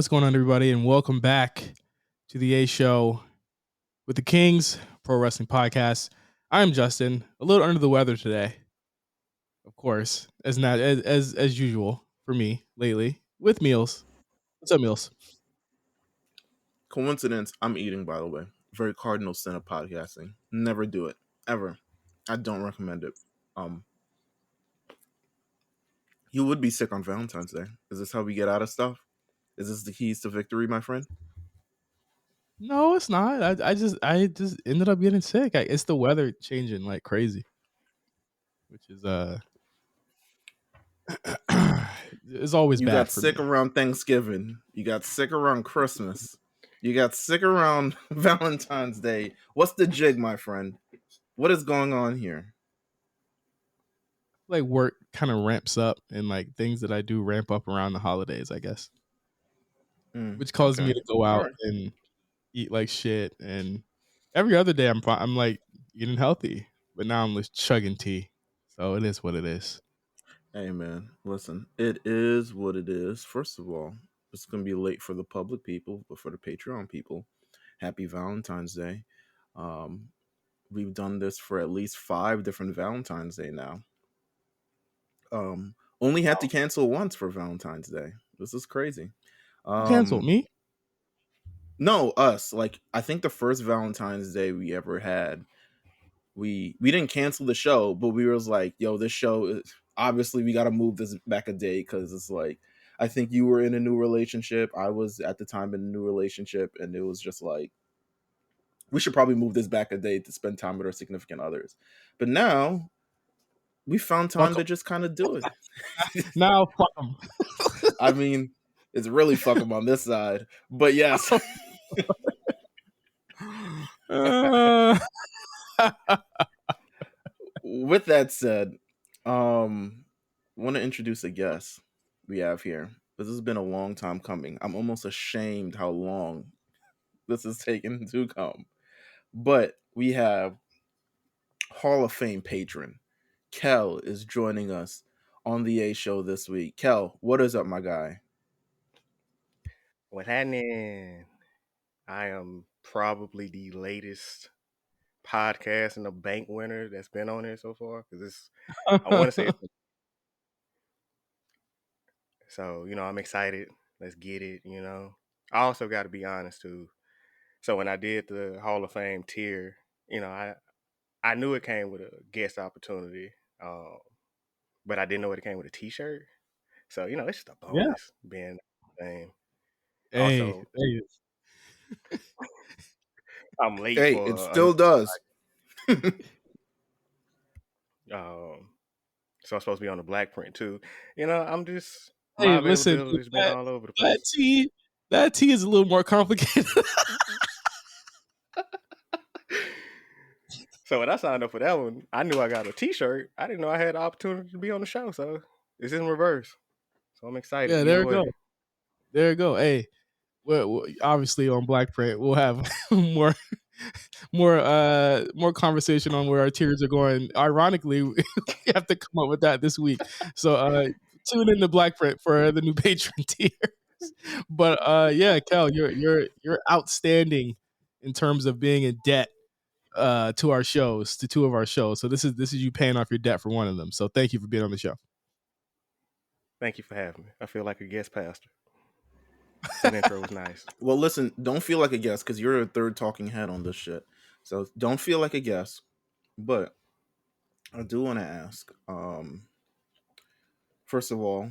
What's going on, everybody, and welcome back to the A Show with the Kings Pro Wrestling Podcast. I'm Justin, a little under the weather today, of course, as usual for me lately. With Meelz. What's up, Meelz? Coincidence, I'm eating, by the way. Very cardinal sin of podcasting. Never do it. Ever. I don't recommend it. You would be sick on Valentine's Day. Is this how we get out of stuff? Is this the keys to victory, my friend? No, it's not. I just ended up getting sick. It's the weather changing like crazy, which is it's always You bad got for sick me. around Thanksgiving. You got sick around Christmas. You got sick around Valentine's Day. What's the jig, my friend? What is going on here? Like work kind of ramps up, and like things that I do ramp up around the holidays, I guess, which causes me Okay. to go All out right. and eat like shit. And every other day, I'm like eating healthy, but now I'm just chugging tea. So it is what it is. Hey, man. Listen, it is what it is. First of all, it's going to be late for the public people, but for the Patreon people, happy Valentine's Day. Um, we've done this for at least 5 different Valentine's Day now. Only had to cancel once for Valentine's Day. This is crazy. Who canceled Um, me? no, us. Like, I think the first Valentine's Day we ever had, we didn't cancel the show, but we was like, yo, this show is obviously we got to move this back a day because it's like I think you were in a new relationship. I was at the time in a new relationship, and it was just like we should probably move this back a day to spend time with our significant others. But now we found time Fuck to 'em. just kind of do it. Now, fuck them. I mean, it's really fuck them on this side, but yes. With that said, want to introduce a guest we have here. This has been a long time coming. I'm almost ashamed how long this has taken to come. But we have Hall of Fame patron Kel is joining us on the A Show this week. Kel, what is up, my guy? What's happening? I am probably the latest podcast and the bank winner that's been on here so far because it's. I want to say so. I'm excited. Let's get it. I also got to be honest too. So when I did the Hall of Fame tier, I knew it came with a guest opportunity, but I didn't know it came with a T-shirt. So it's just a Yeah. bonus being fame. Hey, Also, hey. I'm late Hey, for it still does. So I'm supposed to be on the black print too. I'm just Hey, my listen, availability has been that all over the that place. tea, that tea is a little more complicated. So when I signed up for that one, I knew I got a T-shirt. I didn't know I had the opportunity to be on the show. So it's in reverse. So I'm excited Yeah, there either you go. way. There you go. Hey, well, obviously on Black Print, we'll have more more conversation on where our tiers are going. Ironically, we have to come up with that this week. So tune in to Black Print for the new patron tiers. But yeah, Cal, you're outstanding in terms of being in debt to our shows, to 2 of our shows. So this is you paying off your debt for one of them. So thank you for being on the show. Thank you for having me. I feel like a guest pastor. That intro was nice. Well, listen, don't feel like a guest because you're a third talking head on this shit. So don't feel like a guest. But I do want to ask, first of all,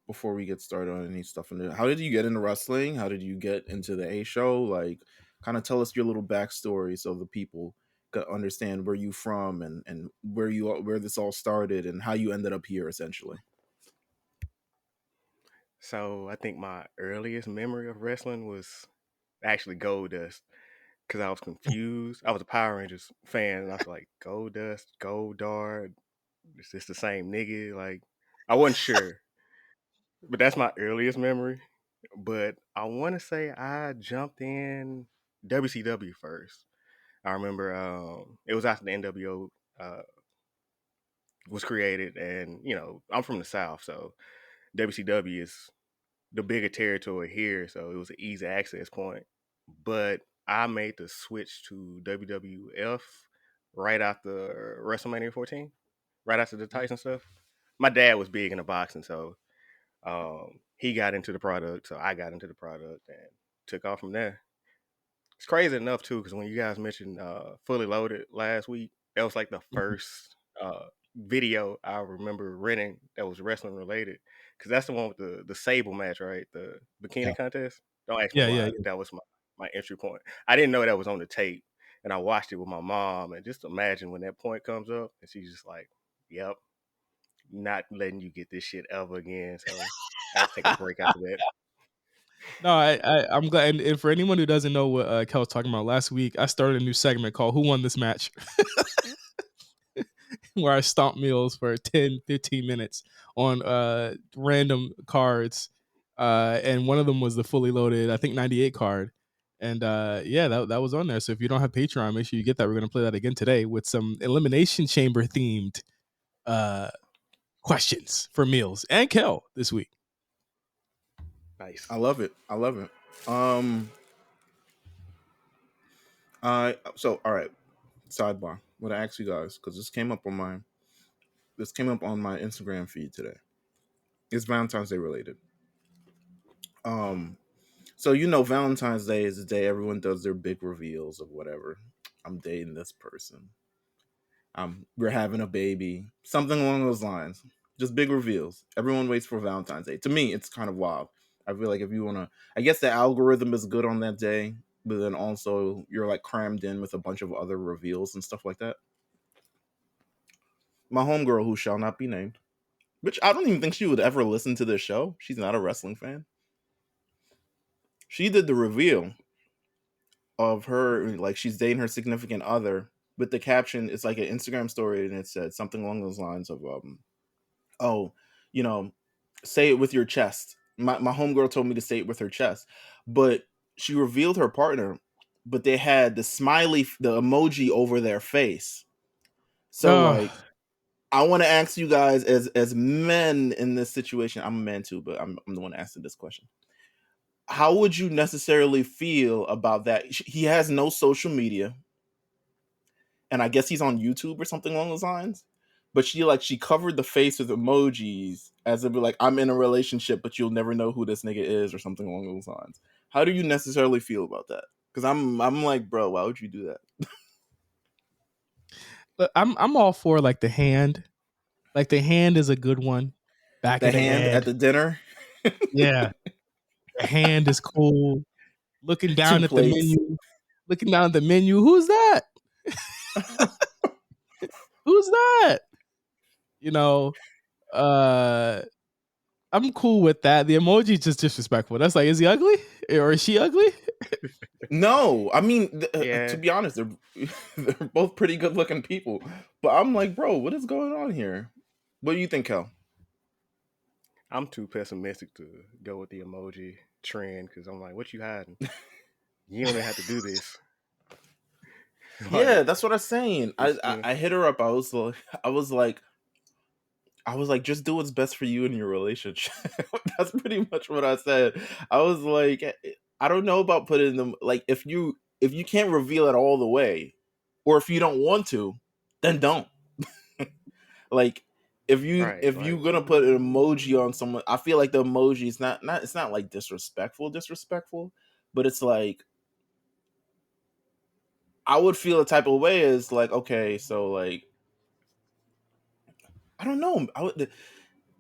before we get started on any stuff in there, how did you get into wrestling? How did you get into the A Show? Like, kind of tell us your little backstory so the people could understand where you from and where this all started and how you ended up here, essentially. So I think my earliest memory of wrestling was actually Gold Dust because I was confused. I was a Power Rangers fan, and I was like, Gold Dust, Gold Dart. Is this the same nigga? Like, I wasn't sure. But that's my earliest memory. But I want to say I jumped in WCW first. I remember it was after the NWO was created, and I'm from the South, so WCW is the bigger territory here, so it was an easy access point. But I made the switch to WWF right after WrestleMania 14, right after the Tyson stuff. My dad was big into boxing, so he got into the product, so I got into the product and took off from there. It's crazy enough too, because when you guys mentioned Fully Loaded last week, that was like the first video I remember renting that was wrestling related. Because that's the one with the Sable match, right? The Yeah, bikini contest. Don't ask me yeah, yeah, why. yeah. That was my entry point. I didn't know that was on the tape, and I watched it with my mom. And just imagine when that point comes up, and she's just like, "Yep, not letting you get this shit ever again." So I had to take a break after that. No, I'm glad. And for anyone who doesn't know what Kel was talking about last week, I started a new segment called "Who Won This Match," where I stomp Meelz for 10, 15 minutes on random cards, and one of them was the fully loaded, I think 98 card. And yeah, that was on there. So if you don't have Patreon, make sure you get that. We're gonna play that again today with some Elimination Chamber themed uh, questions for Meelz and Kel this week. Nice. I love it. I love it. So all right. Sidebar. I'm gonna ask you guys because this came up on my Instagram feed today. It's Valentine's Day related. So Valentine's Day is the day everyone does their big reveals of whatever. I'm dating this person. We're having a baby. Something along those lines. Just big reveals. Everyone waits for Valentine's Day. To me, it's kind of wild. I feel like if you wanna, I guess the algorithm is good on that day, but then also you're like crammed in with a bunch of other reveals and stuff like that. My homegirl, who shall not be named, which I don't even think she would ever listen to this show. She's not a wrestling fan. She did the reveal of her, like she's dating her significant other, but the caption is like an Instagram story, and it said something along those lines of, "Oh, you know, say it with your chest." My homegirl told me to say it with her chest, but she revealed her partner, but they had the smiley, the emoji over their face. So Oh, like, I want to ask you guys as men in this situation. I'm a man too, but I'm the one asking this question. How would you necessarily feel about that? He has no social media, and I guess he's on YouTube or something along those lines. But she covered the face with emojis as if like, I'm in a relationship, but you'll never know who this nigga is or something along those lines. How do you necessarily feel about that? Because I'm like, bro, why would you do that? but I'm all for like the hand. Like the hand is a good one. Back The of the hand at head. the dinner, Yeah. The hand is cool. Looking two down at the plates. menu. Looking down at the menu. Who's that? Who's that? You know, uh I'm cool with that. The emoji is just disrespectful. That's like, is he ugly? Or is she ugly? No, I mean, to Yeah, be honest, they're they're both pretty good looking people. But I'm like, bro, what is going on here? What do you think, Kel? I'm too pessimistic to go with the emoji trend because I'm like, what you hiding? You don't even have to do this. Yeah, Like, that's what I'm saying. I, it's I I hit her up. I was like, just do what's best for you in your relationship. That's pretty much what I said. I was like, I don't know about putting them, like, if you can't reveal it all the way, or if you don't want to, then don't. Like, right. if Like, you're gonna put an emoji on someone, I feel like the emoji is not it's not like disrespectful, but it's like, I would feel a type of way is like, okay, so like, I don't know.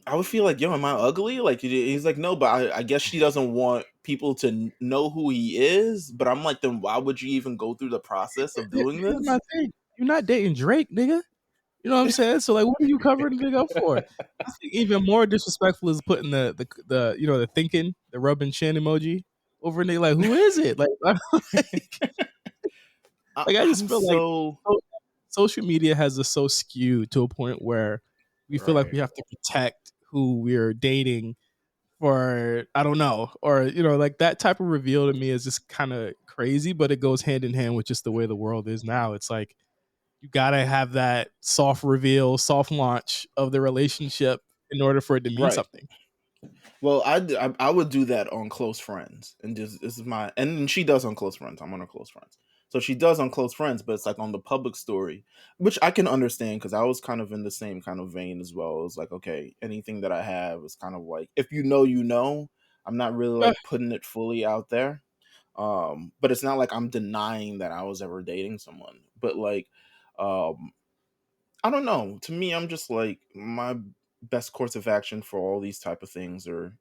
I would feel like, yo, am I ugly? Like, he's like, no, but I guess she doesn't want people to know who he is. But I'm like, then why would you even go through the process of doing Here's this? my thing. You're not dating Drake, nigga. You know what I'm saying? So like, what are you covering the nigga up for? I think even more disrespectful is putting the the thinking, the rubbing chin emoji over a nigga. Like, who is it? Like, like, I just I'm feel like so social media has us so skewed to a point where we feel like right. we have to protect who we're dating for, I don't know, or like that type of reveal to me is just kind of crazy, but it goes hand in hand with just the way the world is now. It's like you gotta have that soft reveal, soft launch of the relationship in order for it to mean right. something. Well, I would do that on close friends, and just this is my and she does on close friends. I'm on her close friends, so she does on close friends, but it's like on the public story, which I can understand because I was kind of in the same kind of vein as well. It's like, okay, anything that I have is kind of like, if you know, you know. I'm not really Eh, like putting it fully out there, but it's not like I'm denying that I was ever dating someone, but like, um, I don't know. To me, I'm just like my best course of action for all these type of things are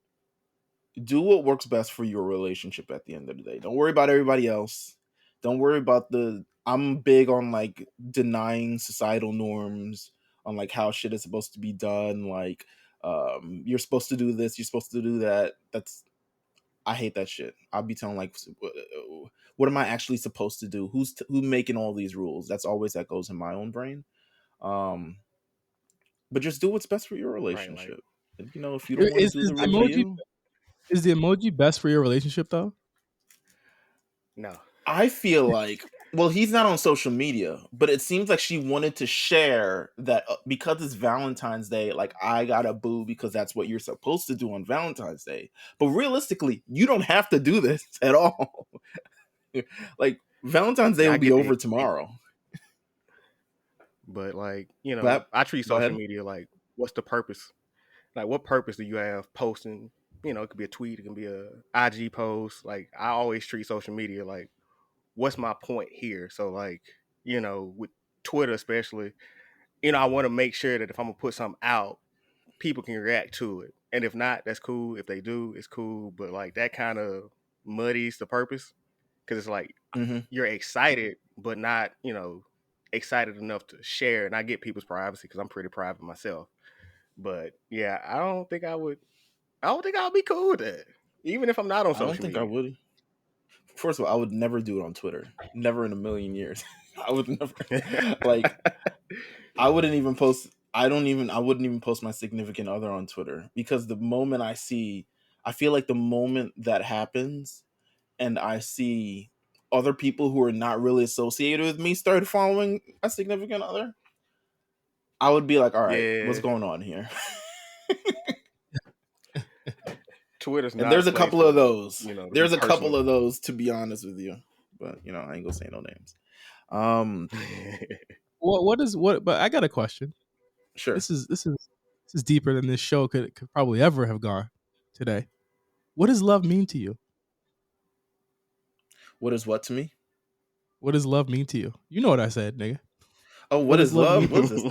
do what works best for your relationship at the end of the day. Don't worry about everybody else. Don't worry about the I'm big on like denying societal norms on like how shit is supposed to be done. Like you're supposed to do this, you're supposed to do that. That's I hate that shit. I'll be telling like what am I actually supposed to do? Who making all these rules? That's always that goes in my own brain. Um but just do what's best for your Right? Like, relationship. And, you know, if you don't want to Is, do is the the right for emoji you, is the emoji best for your relationship though? no. I feel like, well, he's not on social media, but it seems like she wanted to share that because it's Valentine's Day, like I got a boo because that's what you're supposed to do on Valentine's Day. But realistically, you don't have to do this at all. Like Valentine's Day Yeah, will I be get the over hate, tomorrow. but like, But I treat go social ahead. media like, what's the purpose? Like, what purpose do you have posting? It could be a tweet, it can be a IG post. Like, I always treat social media like, what's my point here? So like, with Twitter especially, I want to make sure that if I'm gonna put something out, people can react to it. And if not, that's cool. If they do, it's cool. But like that kind of muddies the purpose because it's like Hmm. you're excited, but not, excited enough to share. And I get people's privacy because I'm pretty private myself. But yeah, I don't think I would. I don't think I'll be cool with that, even if I'm not on I don't social think I media. would. First of all, I would never do it on Twitter. Never in a million years. I would never like I wouldn't even post. I wouldn't even post my significant other on Twitter because the moment I feel like the moment that happens, and I see other people who are not really associated with me start following a significant other, I would be like, all right, what's Yeah, going on here? Twitter's And not a there's a place couple of to, those. to be There's a couple personal. of those, to be honest with you. But I ain't gonna say no names. Um, What? But I got a question. sure. This is deeper than this show could probably ever have gone today. What does love mean to you? What is what to me? What does love mean to you? You know what I said, nigga. Oh, What what does is love mean love? to you? What's this?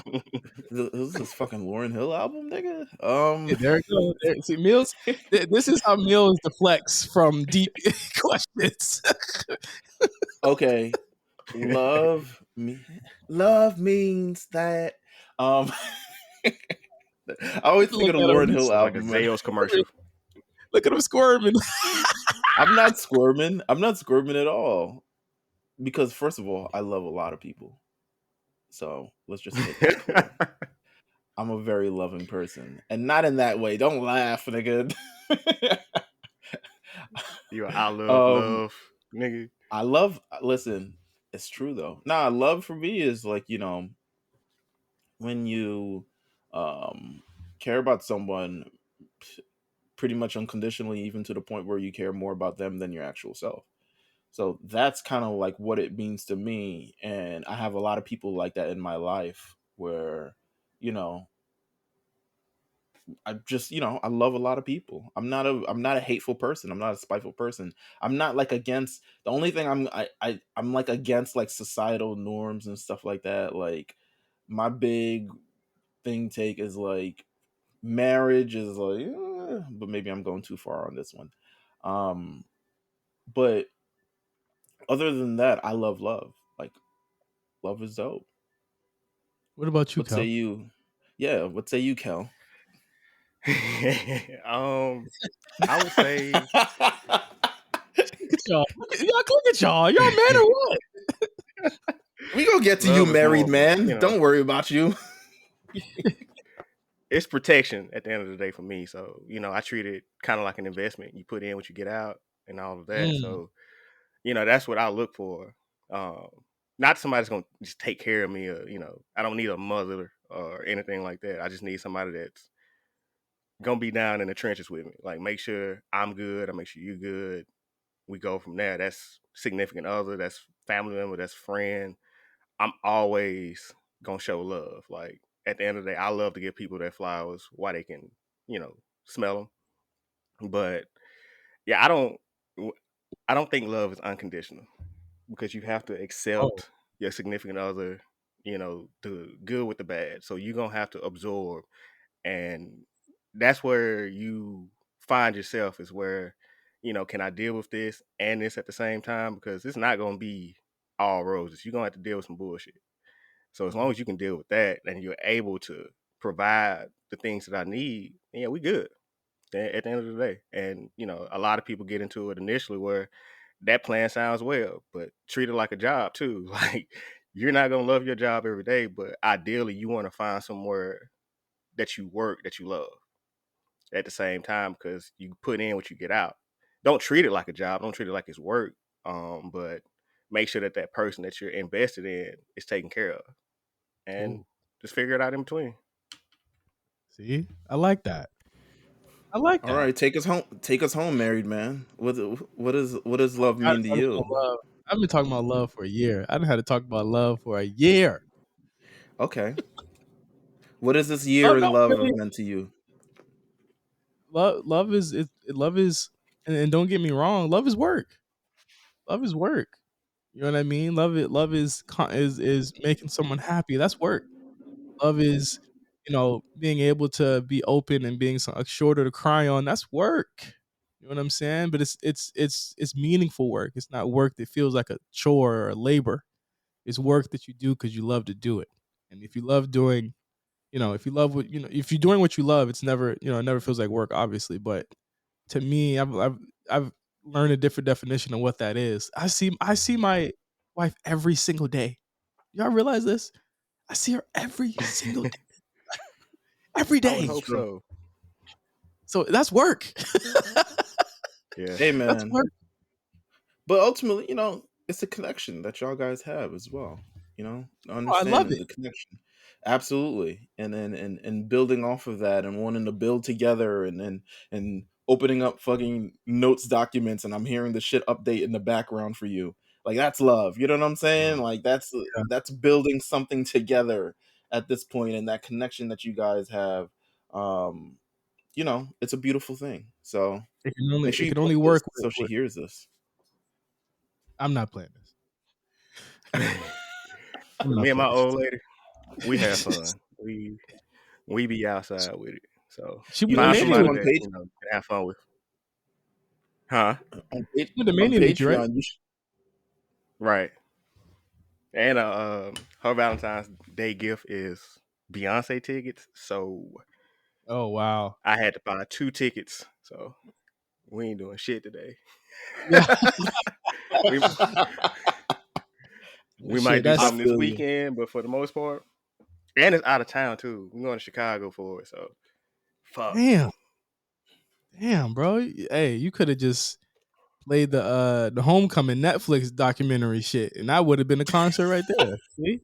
Is this fucking Lauren Hill album, nigga? Yeah, there it goes. See, Meelz. This is how Meelz deflects from deep questions. Okay. Love me. Love means that. Um, I always think Look of the at him. Lauren Hill Sounds like a album, man. Zales commercial. Look at him squirming. I'm not squirming. I'm not squirming at all. Because first of all, I love a lot of people. So let's just make that clear. I'm a very loving person, and not in that way. Don't laugh, nigga. You I love um, love, nigga. I love. Listen, it's true though. Nah, love for me is like when you um care about someone pretty much unconditionally, even to the point where you care more about them than your actual self. So that's kind of like what it means to me, and I have a lot of people like that in my life where you know I just I love a lot of people. I'm not a hateful person. I'm not a spiteful person. I'm not like against the only thing I'm like against like societal norms and stuff like that. Like my big thing take is like marriage is like but maybe I'm going too far on this one. Um but other than that, I love love. Like love is dope. What about you, What say Cal? you? Yeah, what say you, Kel? um, I would say Look at y'all. Look at y'all. Y'all mad or what? We gonna get to you, love is more married of a, man. Don't worry about you. it's protection at the end of the day for me. So, I treat it kind of like an investment. You put in what you get out and all of that. Mm. So, that's what I look for. Um, Not somebody's going to just take care of me. Or, I don't need a mother or anything like that. I just need somebody that's gonna be down in the trenches with me. Like, make sure I'm good. I make sure you're good. We go from there. That's significant other. That's family member. That's friend. I'm always gonna show love. Like, at the end of the day, I love to give people their flowers while they can, smell them. But yeah, I don't think love is unconditional, because you have to Oh, accept your significant other, the good with the bad. So you're gonna have to absorb, and that's where you find yourself, is where, can I deal with this and this at the same time? Because it's not gonna be all roses. You're gonna have to deal with some bullshit. So as long as you can deal with that and you're able to provide the things that I need, yeah, we good at the end of the day. And, a lot of people get into it initially where that plan sounds well, but treat it like a job too. Like, you're not gonna love your job every day, but ideally you want to find somewhere that you work that you love at the same time, because you put in what you get out. Don't treat it like a job. Don't treat it like it's work. But make sure that that person that you're invested in is taken care of, and ooh, just figure it out in between. see, I like that. I like All that. right, take us home. Take us home, married man. What does love Gotta mean to talk you? about love. I've been talking about love for a year. I done had to talk about love for a year. Okay. What is this Oh year no, in love really. meant to you? Love is love is, and don't get me wrong, love is work. Love is work. You know what I mean? Love is making someone happy. That's work. Love is, being able to be open and being a shoulder to cry on. That's work. You know what I'm saying? But it's meaningful work. It's not work that feels like a chore or a labor. It's work that you do because you love to do it. And if you love doing, if you love what if you're doing what you love, it's never, it never feels like work, obviously. But to me, I've learned a different definition of what that is. I see my wife every single day. Y'all realize this? I see her every single day, every I would day. It's hope true. so. So that's work. Yeah. Hey, That's man. work. But ultimately, it's a connection that y'all guys have as well. Oh, I love Understanding it. the connection, absolutely, and then and building off of that and wanting to build together and opening up fucking notes documents, and I'm hearing the shit update in the background for you. Like, that's love. You know what I'm saying? Like, Yeah. that's building something together at this point, and that connection that you guys have. Um, it's a beautiful thing. So make sure It you can post only this work so she with hears this. I'm not playing this. I'm not Me and my playing old lady, we have this. fun. We be outside with it. So She You would know, you find should demand do somebody with on you. that, page can have fun with. Huh? She would on demand with you, right? Patreon. You should, Right. And her Valentine's Day gift is Beyonce tickets. So Oh wow. I had to buy 2 tickets. So we ain't doing shit today. Yeah. we we might Shit, do I something that's this feel you. weekend, but for the most part, and it's out of town too. We're going to Chicago for it. So fuck. damn. Damn, bro. Hey, you could have just played the Homecoming Netflix documentary shit, and that would have been a concert right there. See?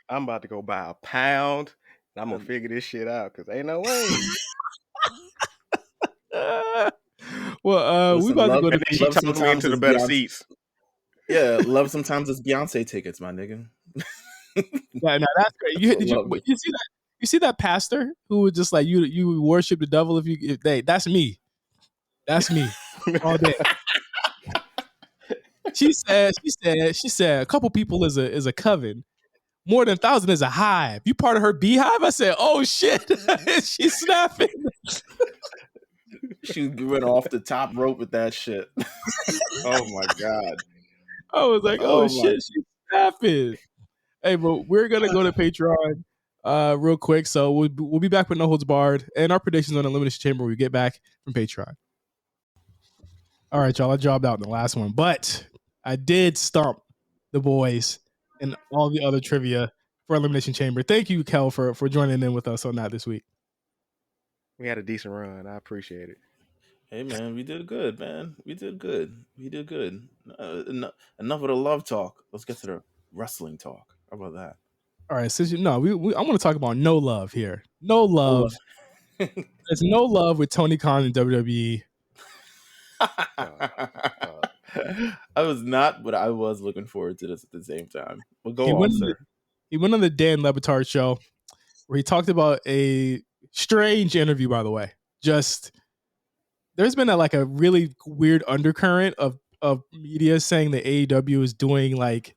I'm about to go buy a pound. And I'm gonna figure this shit out, because ain't no way. We Listen, about to love, go to And then she love talked me sometimes into the is better Beyonce. seats. Yeah, love sometimes is Beyonce tickets, my nigga. Yeah, no, that's great. That's what love is. You see that? You see that pastor who was just like you worship the devil if they that's me. That's me all day. She said a couple people is a coven. More than 1,000 is a hive. You part of her beehive? I said, oh shit. She's snapping. She went off the top rope with that shit. Oh my god. I was like, oh Oh my. shit, she's snapping. Hey, but we're gonna go to Patreon real quick. So we'll be back with No Holds Barred and our predictions on Elimination Chamber when we get back from Patreon. All right, y'all. I jobbed out in the last one, but I did stump the boys and all the other trivia for Elimination Chamber. Thank you, Kel, for joining in with us on that this week. We had a decent run. I appreciate it. Hey man, we did good, man. We did good. We did good. Enough of the love talk. Let's get to the wrestling talk. How about that? All right, since I want to talk about no love here. No Oh, love There's no love with Tony Khan in WWE. I was not, but I was looking forward to this at the same time. But He go went on, on the, sir. he went on the Dan Le Batard show where he talked about a strange interview, by the way. Just there's been a really weird undercurrent of media saying that AEW is doing like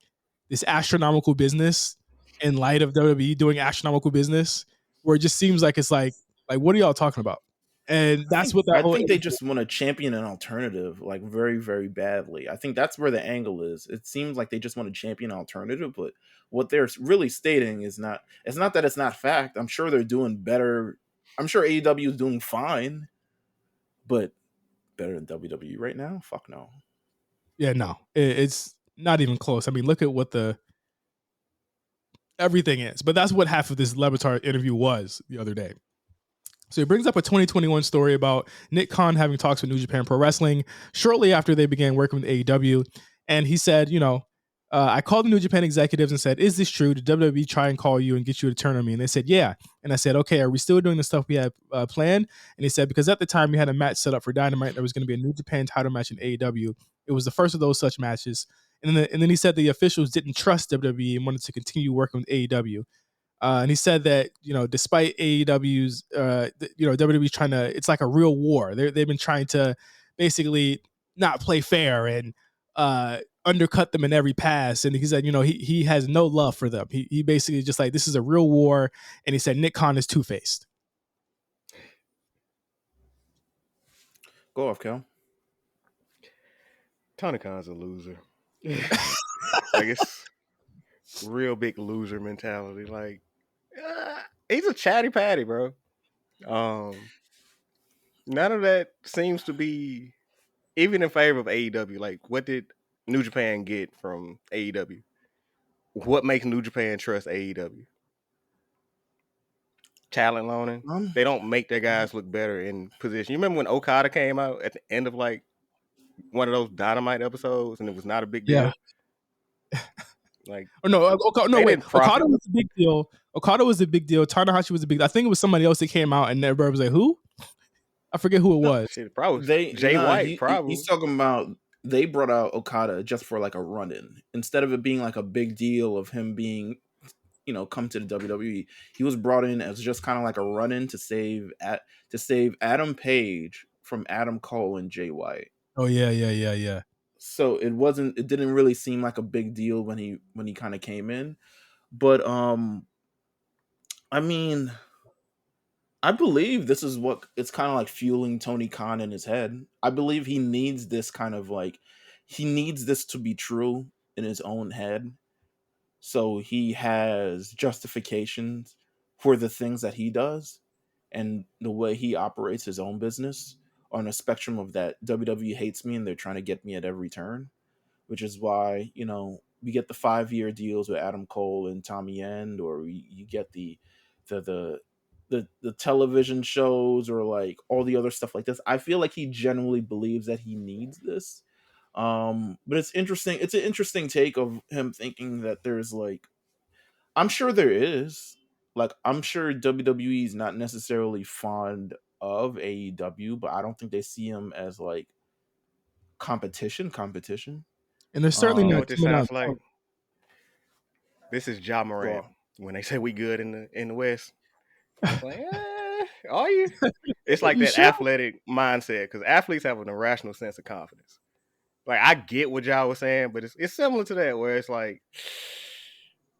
this astronomical business in light of WWE doing astronomical business, where it just seems like it's like what are y'all talking about? And that's what that I whole think they interview. just want to champion an alternative, like very, very badly. I think that's where the angle is. It seems like they just want to champion an alternative, but what they're really stating is not. It's not that it's not fact. I'm sure they're doing better. I'm sure AEW is doing fine, but better than WWE right now? Fuck no. Yeah, no, it's not even close. I mean, look at what the everything is. But that's what half of this Le Batard interview was the other day. So he brings up a 2021 story about Nick Khan having talks with New Japan Pro Wrestling shortly after they began working with AEW. And he said, I called the New Japan executives and said, is this true? Did WWE try and call you and get you to turn on me? And they said, yeah. And I said, okay, are we still doing the stuff we had planned? And he said, because at the time we had a match set up for Dynamite. There was going to be a New Japan title match in AEW. It was the first of those such matches. And then he said the officials didn't trust WWE and wanted to continue working with AEW. And he said that despite AEW's, WWE's trying to, it's like a real war. They've been trying to basically not play fair and undercut them in every pass. And he said, he has no love for them. He basically just like, this is a real war. And he said Nick Khan is two-faced. Go off, Kel. Tony Khan's a loser. Like it's real big loser mentality. Like he's a chatty patty, bro. None of that seems to be even in favor of AEW. Like, what did New Japan get from AEW? What makes New Japan trust AEW? Talent loaning. They don't make their guys look better in position. You remember when Okada came out at the end of like one of those Dynamite episodes, and it was not a big deal. Like, oh no, wait. Profit. Okada was a big deal. Okada was a big deal. Tanahashi was a big. I think it was somebody else that came out, and everybody was like, "Who?" I forget who it was. Shit, probably Jay White. Probably he's talking about they brought out Okada just for like a run-in instead of it being like a big deal of him being, come to the WWE. He was brought in as just kind of like a run-in to save Adam Page from Adam Cole and Jay White. Oh yeah. So it didn't really seem like a big deal when he kind of came in, but I mean, I believe this is what it's kind of like fueling Tony Khan in his head. I believe he needs this kind of like, he needs this to be true in his own head. So he has justifications for the things that he does and the way he operates his own business on a spectrum of that WWE hates me and they're trying to get me at every turn, which is why, we get the 5-year deals with Adam Cole and Tommy End, or you get the television shows or like all the other stuff like this. I feel like he genuinely believes that he needs this. But it's interesting. It's an interesting take of him thinking that there's like, I'm sure there is. Like, I'm sure WWE is not necessarily fond of AEW, but I don't think they see him as like competition. And there's certainly you know not what this sounds like. This is Ja Morant when they say we good in the West. It's like, are you? It's like that athletic mindset because athletes have an irrational sense of confidence. Like I get what y'all was saying, but it's similar to that where it's like,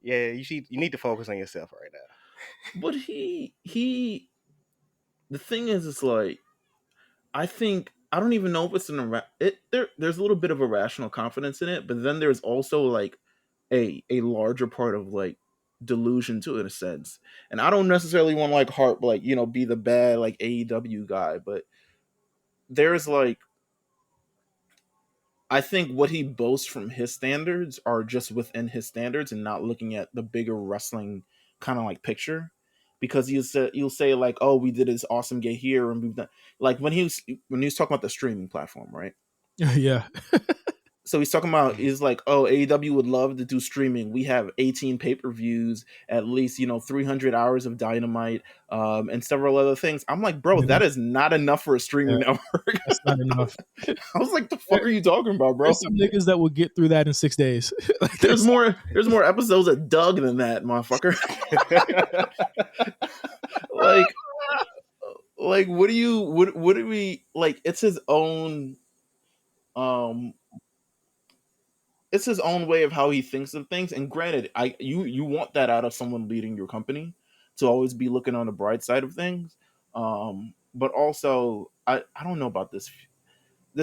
yeah, you need to focus on yourself right now. But the thing is, it's like, I think I don't even know if it's there's a little bit of irrational confidence in it, but then there's also like a larger part of like delusion to it in a sense. And I don't necessarily want to be the bad like AEW guy, but there's like, I think what he boasts from his standards are just within his standards and not looking at the bigger wrestling kind of like picture. Because you'll say like, oh, we did this awesome get here and we've done like when he was talking about the streaming platform, right? Yeah. So he's talking about, he's like, oh, AEW would love to do streaming. We have 18 pay-per-views, at least, 300 hours of Dynamite, and several other things. I'm like, bro, that is not enough for a streaming network. That's not enough. I was like, the fuck are you talking about, bro? There's some niggas that would get through that in 6 days. Like, there's more episodes of Doug than that, motherfucker. like what do we like? It's his own it's his own way of how he thinks of things. And granted, you want that out of someone leading your company, to always be looking on the bright side of things. But also, I don't know about this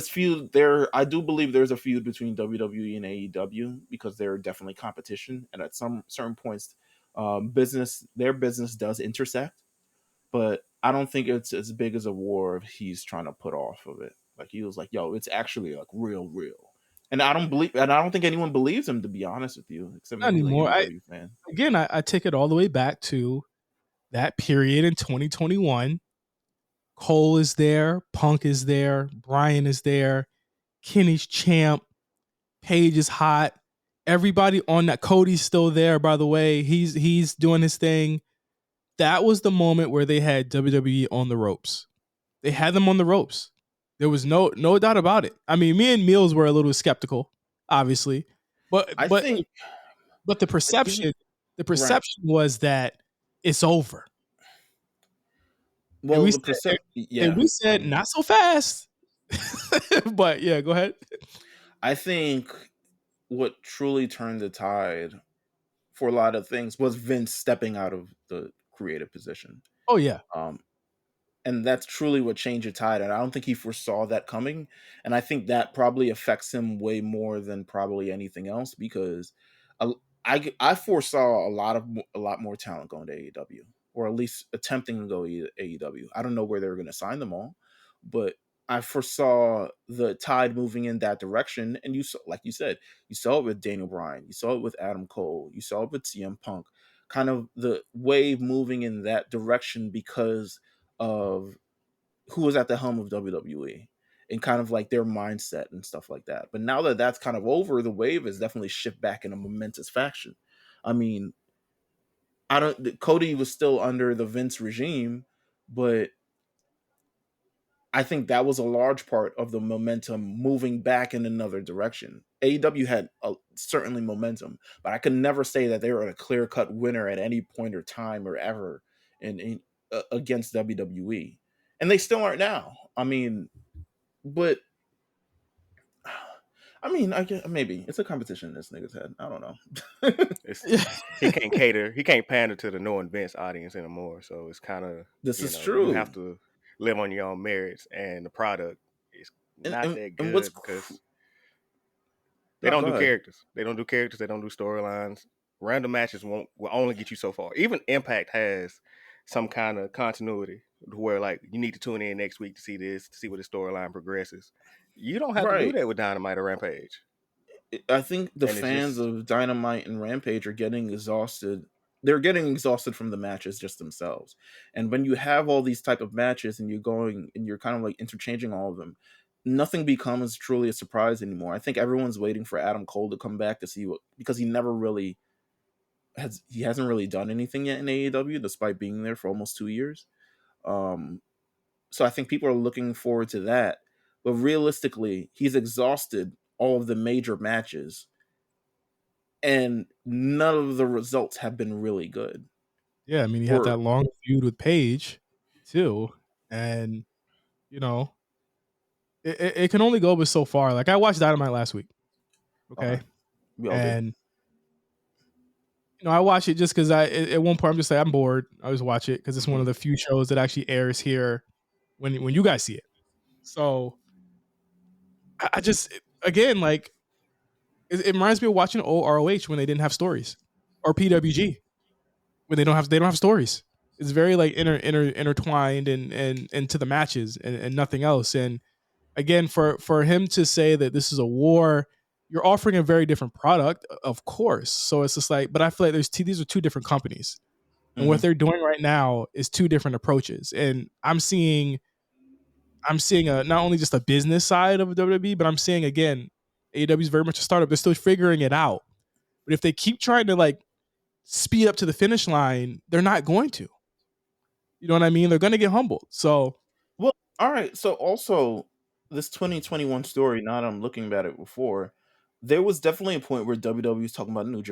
feud. I do believe there's a feud between WWE and AEW, because they're definitely competition, and at some certain points, their business does intersect. But I don't think it's as big as a war he's trying to put off of it. Like, he was like, yo, it's actually like real. And I don't think anyone believes him, to be honest with you, except Not anymore. fan. Again, I take it all the way back to that period in 2021. Cole is there, Punk is there, Bryan is there, Kenny's champ, Paige is hot. Everybody on that, Cody's still there, by the way. He's doing his thing. That was the moment where they had WWE on the ropes. They had them on the ropes. There was no doubt about it. I mean, me and Meelz were a little skeptical, obviously, but the perception was that it's over. Well, and we said not so fast. But yeah, go ahead. I think what truly turned the tide for a lot of things was Vince stepping out of the creative position. Oh yeah. And that's truly what changed the tide. And I don't think he foresaw that coming. And I think that probably affects him way more than probably anything else, because I foresaw a lot more talent going to AEW, or at least attempting to go to AEW. I don't know where they were going to sign them all, but I foresaw the tide moving in that direction. And you saw, like you said, you saw it with Daniel Bryan, you saw it with Adam Cole, you saw it with CM Punk, kind of the wave moving in that direction because of who was at the helm of WWE and kind of like their mindset and stuff like that. But now that that's kind of over, the wave is definitely shift back in a momentous fashion. I mean, Cody was still under the Vince regime, but I think that was a large part of the momentum moving back in another direction. AEW had certainly momentum, but I could never say that they were a clear-cut winner at any point or time or ever in against WWE. And they still aren't now. I mean, but I mean, I guess maybe it's a competition in this nigga's head. I don't know. He can't cater. He can't pander to the no Vince audience anymore. So it's kind of true. You have to live on your own merits, and the product is not that good because they don't do characters. They don't do characters. They don't do storylines. Random matches will only get you so far. Even Impact has some kind of continuity where, like, you need to tune in next week to see this, to see where the storyline progresses. You don't have to do that with Dynamite or Rampage. I think the fans of Dynamite and Rampage are getting exhausted. They're getting exhausted from the matches just themselves. And when you have all these type of matches and you're kind of like interchanging all of them, nothing becomes truly a surprise anymore. I think everyone's waiting for Adam Cole to come back to see because he hasn't really done anything yet in AEW, despite being there for almost 2 years. So I think people are looking forward to that. But realistically, he's exhausted all of the major matches, and none of the results have been really good. Yeah, I mean, he had that long feud with Paige, too. And, it can only go but so far. Like, I watched Dynamite last week. Okay? And, I watch it just because at one point I'm just like, I'm bored. I always watch it because it's one of the few shows that actually airs here when you guys see it. So I just, again, like, it reminds me of watching old ROH when they didn't have stories, or PWG when they don't have stories. It's very like intertwined and into the matches and nothing else. And again, for him to say that this is a war, you're offering a very different product, of course. So it's just like, but I feel like these are two different companies, and what they're doing right now is two different approaches. And I'm seeing not only just a business side of WWE, but I'm seeing, again, AEW is very much a startup. They're still figuring it out. But if they keep trying to like speed up to the finish line, they're not going to. You know what I mean? They're going to get humbled. So, well, all right. So also this 2021 story, now that I'm looking at it before, there was definitely a point where WWE was talking with New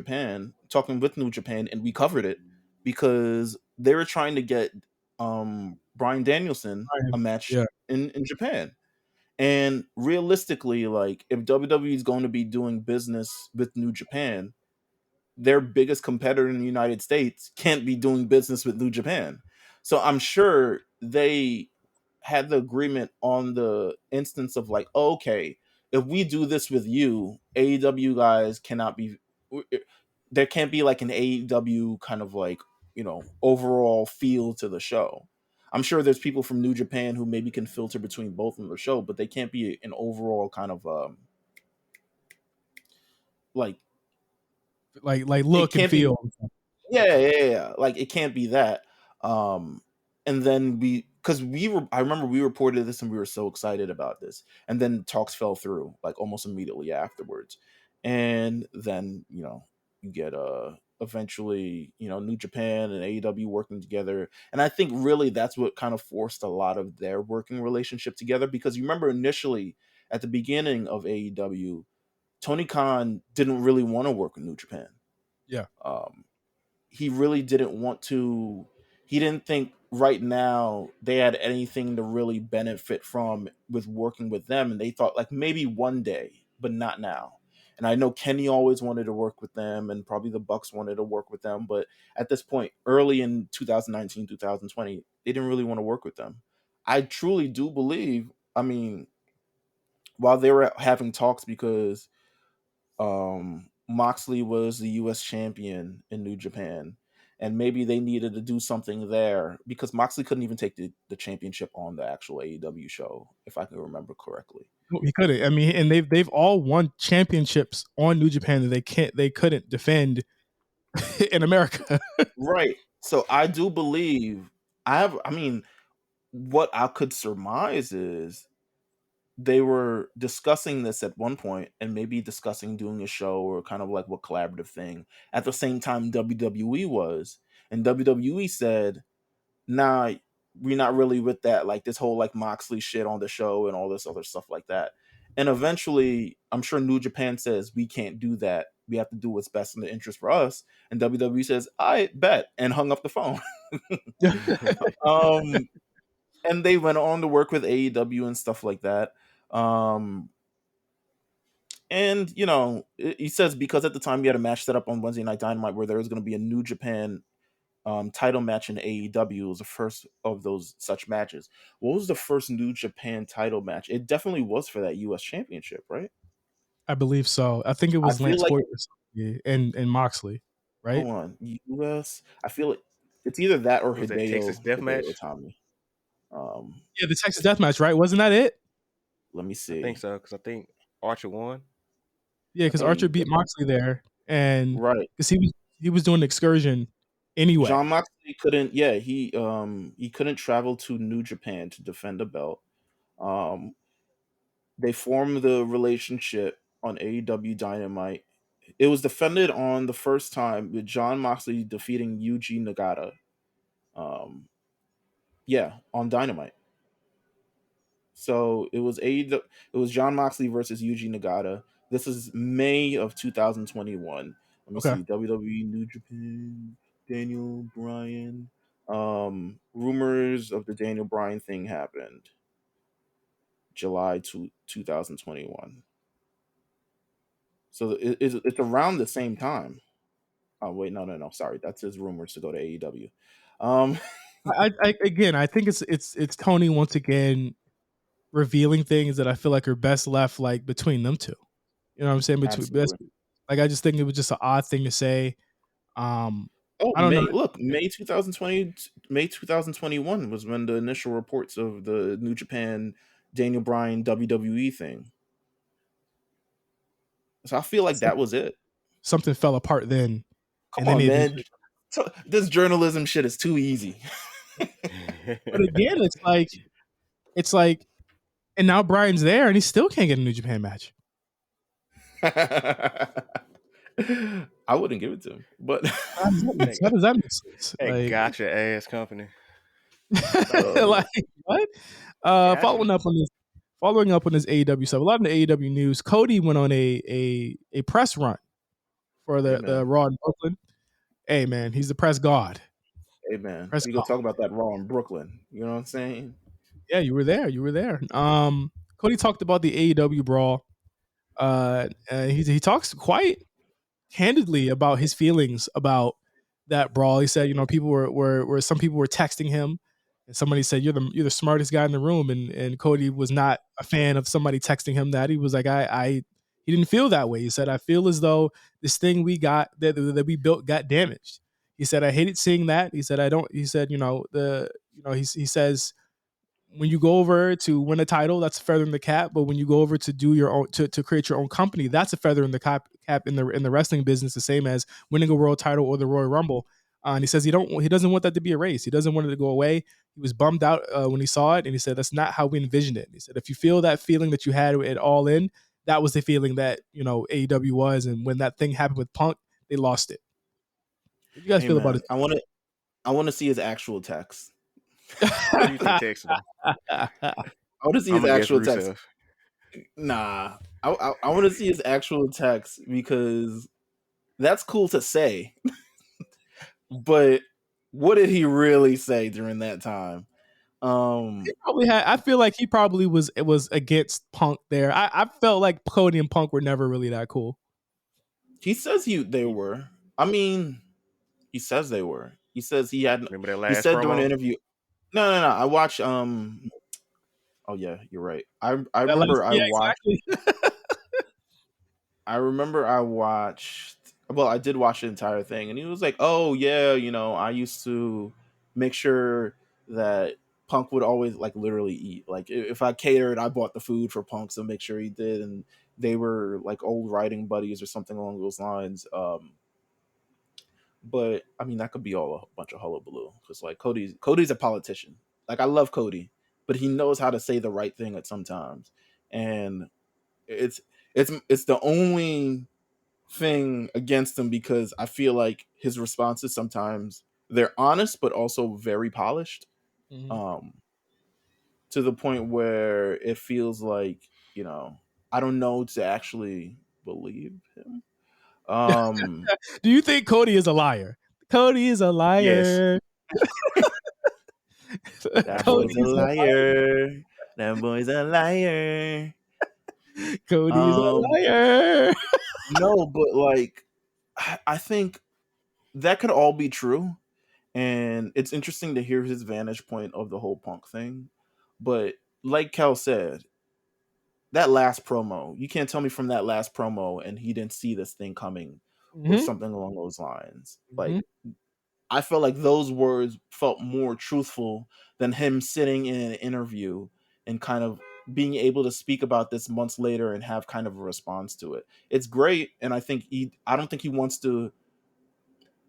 Japan, and we covered it because they were trying to get Bryan Danielson a match yeah, in Japan. And realistically, like if WWE is going to be doing business with New Japan, their biggest competitor in the United States can't be doing business with New Japan. So I'm sure they had the agreement on the instance of like, oh, okay, if we do this with you, AEW guys cannot be, there can't be like an AEW kind of like, overall feel to the show. I'm sure there's people from New Japan who maybe can filter between both of the show, but they can't be an overall kind of like look and be, feel. yeah. Like it can't be that. And then I remember we reported this and we were so excited about this. And then talks fell through like almost immediately afterwards. And then, you get eventually, New Japan and AEW working together. And I think really that's what kind of forced a lot of their working relationship together. Because you remember initially at the beginning of AEW, Tony Khan didn't really want to work with New Japan. Yeah. He really didn't want to. He didn't think right now they had anything to really benefit from with working with them, and they thought like maybe one day, but not now. And I know Kenny always wanted to work with them, and probably the Bucks wanted to work with them, but at this point, early in 2019, 2020, they didn't really want to work with them. I truly do believe. I mean, while they were having talks because Moxley was the US champion in New Japan, and maybe they needed to do something there because Moxley couldn't even take the championship on the actual AEW show, if I can remember correctly. He couldn't. I mean, and they've all won championships on New Japan that they couldn't defend in America. Right. So I do believe what I could surmise is they were discussing this at one point and maybe discussing doing a show or kind of like what collaborative thing at the same time WWE was. And WWE said, nah, we're not really with that. Like this whole like Moxley shit on the show and all this other stuff like that. And eventually, I'm sure New Japan says, we can't do that. We have to do what's best in the interest for us. And WWE says, I bet, and hung up the phone. And they went on to work with AEW and stuff like that. And he says because at the time we had a match set up on Wednesday Night Dynamite where there was going to be a New Japan title match in AEW. It was the first of those such matches. What was the first New Japan title match? It definitely was for that US Championship, right? I believe so. I think it was Lance like, Hoyt and Moxley, right? Hold on, US. I feel like it's either that or Was Hideo, that Texas Death Match? Itami. Yeah, the Texas Death Match, right? Wasn't that it? Let me see. I think so because I think Archer won. Yeah, because Archer beat Moxley there, and right because he was doing an excursion anyway. John Moxley couldn't. Yeah, he couldn't travel to New Japan to defend a belt. They formed the relationship on AEW Dynamite. It was defended on the first time with John Moxley defeating Yuji Nagata. On Dynamite. So it was it was John Moxley versus Yuji Nagata. This is May of 2021. Let me see. WWE New Japan, Daniel Bryan. Rumors of the Daniel Bryan thing happened July 2021. So it's around the same time. Oh wait, no. Sorry, that's his rumors to go to AEW. I think it's Tony once again revealing things that I feel like are best left like between them two. You know what I'm saying? Like I just think it was just an odd thing to say. I don't know. Look, May 2020, May 2021 was when the initial reports of the New Japan Daniel Bryan WWE thing. So I feel like that was it. Something fell apart then. Come on, man. This journalism shit is too easy. But again, it's like, and now Bryan's there and he still can't get a New Japan match. I wouldn't give it to him, but How does that make, Hey, how does that make sense? hey, Like, gotcha ass company. uh, like what? Gotcha. Following up on this AEW stuff. A lot of the AEW news. Cody went on a press run for hey the man, Raw in Brooklyn. Hey man, he's the press god. hey man, Press we go god. talk about that Raw in Brooklyn. You know what I'm saying? Yeah, you were there. You were there. Cody talked about the AEW brawl. He talks quite candidly about his feelings about that brawl. He said, people were some people were texting him, and somebody said, "You're the smartest guy in the room," and Cody was not a fan of somebody texting him that. He was like, I he didn't feel that way. He said, "I feel as though this thing we got that we built got damaged." He said, "I hated seeing that." He said, "I don't." He said, he says when you go over to win a title, that's a feather in the cap. But when you go over to do your own to create your own company, that's a feather in the cap in the wrestling business, the same as winning a world title or the Royal Rumble. And he says he doesn't want that to be a race. He doesn't want it to go away. He was bummed out when he saw it, and he said that's not how we envisioned it. He said if you feel that feeling that you had it all in, that was the feeling that AEW was, and when that thing happened with Punk, they lost it. What do you guys Hey feel about man, I want to see his actual text. Who you think texted him? I want to see I'm his gonna guess actual text. Rusev. Nah, I want to see his actual text because that's cool to say, but what did he really say during that time? He probably had. I feel like he probably was against Punk there. I felt like Cody and Punk were never really that cool. He says they were. I mean, he says they were. He says he had. Remember that He last said during the promo? interview. No, no, no. I watched. Oh yeah, you're right. I That last, remember I yeah, watched. exactly. I remember I watched. Well, I did watch the entire thing, and he was like, "Oh yeah, I used to make sure that Punk would always like literally eat. Like if I catered, I bought the food for Punk to make sure he did, and they were like old writing buddies or something along those lines." But I mean, that could be all a bunch of hullabaloo because like Cody's a politician. Like I love Cody, but he knows how to say the right thing at sometimes, and it's it's the only thing against him because I feel like his responses sometimes they're honest but also very polished, Mhm. um, to the point where it feels like I don't know to actually believe him. Um, Do you think Cody is a liar? Cody is a Yes. liar. that boy's a Cody's a liar. That boy's a liar. Cody's a Um, liar. no, but like I think that could all be true. And it's interesting to hear his vantage point of the whole Punk thing. But like Kel said, that last promo, you can't tell me from that last promo and he didn't see this thing coming or Mhm, something along those lines. mhm. Like I felt like those words felt more truthful than him sitting in an interview and kind of being able to speak about this months later and have kind of a response to it. It's great, and I don't think he wants to.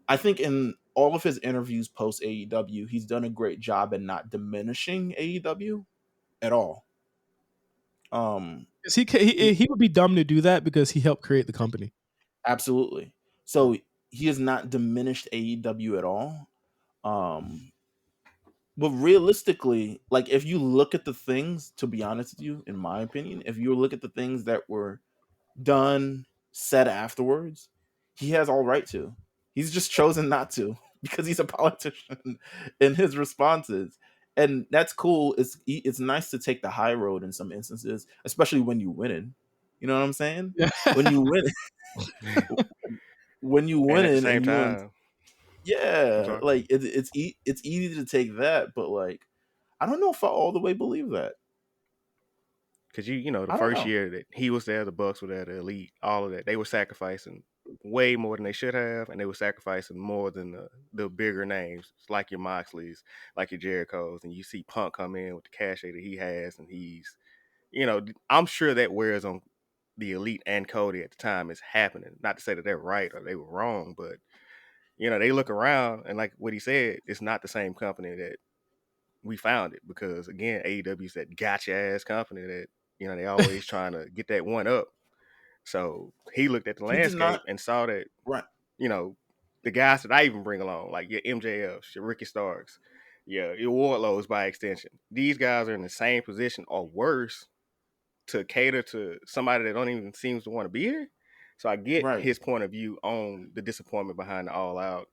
I think in all of his interviews post AEW, he's done a great job in not diminishing AEW at all. Um, 'Cause he, he he would be dumb to do that because he helped create the company. absolutely. So he has not diminished AEW at all. Um, but realistically, like if you look at the things, to be honest with you, in my opinion, if you look at the things that were done, said afterwards, he has all right to. He's just chosen not to because he's a politician in his responses. And that's cool. It's nice to take the high road in some instances, especially when you win. You know what I'm saying? Yeah. When you win, when you And at the win, same and you time, I'm yeah, sorry. like it's easy to take that, but like I don't know if I all the way believe that. Because the I don't first know. year that he was there, the Bucks were there, the Elite, all of that, they were sacrificing way more than they should have, and they were sacrificing more than the bigger names, like your Moxleys, like your Jerichos, and you see Punk come in with the cachet that he has, and I'm sure that wears on the Elite and Cody at the time is happening. Not to say that they're right or they were wrong, but they look around and like what he said, it's not the same company that we found it because again, AEW is that gotcha ass company that they always trying to get that one up. So he looked at the He did landscape not. and saw that, Right. you know, the guys that I even bring along, like your MJFs, your Ricky Starks, your Wardlows by extension, these guys are in the same position or worse to cater to somebody that don't even seems to want to be here. So I get Right. his point of view on the disappointment behind the All Out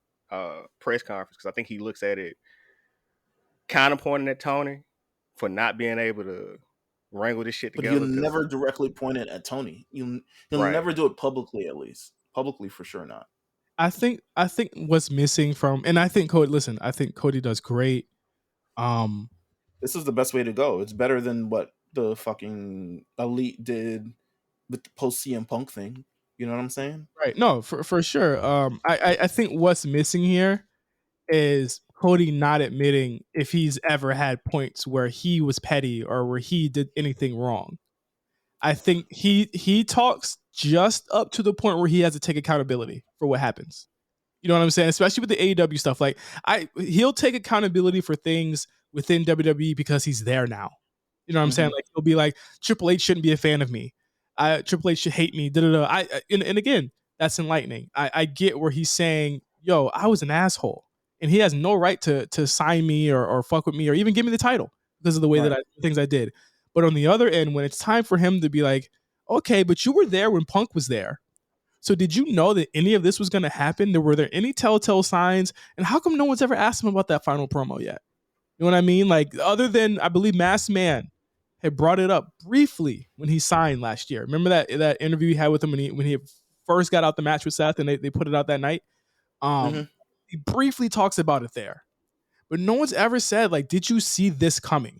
press conference, because I think he looks at it kind of pointing at Tony for not being able to wrangle this shit But he'll together. Because never directly point it at Tony. He'll right, never do it publicly, at least. Publicly, for sure not. I think what's missing from, and I think Cody. Listen, I think Cody does great. This is the best way to go. It's better than what the fucking Elite did with the post CM Punk thing. You know what I'm saying? Right. No, for sure. I think what's missing here is Cody not admitting if he's ever had points where he was petty or where he did anything wrong. I think he talks just up to the point where he has to take accountability for what happens. You know what I'm saying? Especially with the AEW stuff. Like he'll take accountability for things within WWE because he's there now. You know what I'm saying? Like he'll be like, Triple H shouldn't be a fan of me. Triple H should hate me. Da, da, da. And again, that's enlightening. I get where he's saying, yo, I was an asshole. And he has no right to sign me or fuck with me or even give me the title because of the way that things I did. But on the other end, when it's time for him to be like, okay, but you were there when Punk was there. So did you know that any of this was going to happen? Were there any telltale signs? And how come no one's ever asked him about that final promo yet? You know what I mean? Like, other than, I believe, Masked Man had brought it up briefly when he signed last year. Remember that interview he had with him when he first got out the match with Seth and they put it out that night? He briefly talks about it there. But no one's ever said, like, did you see this coming?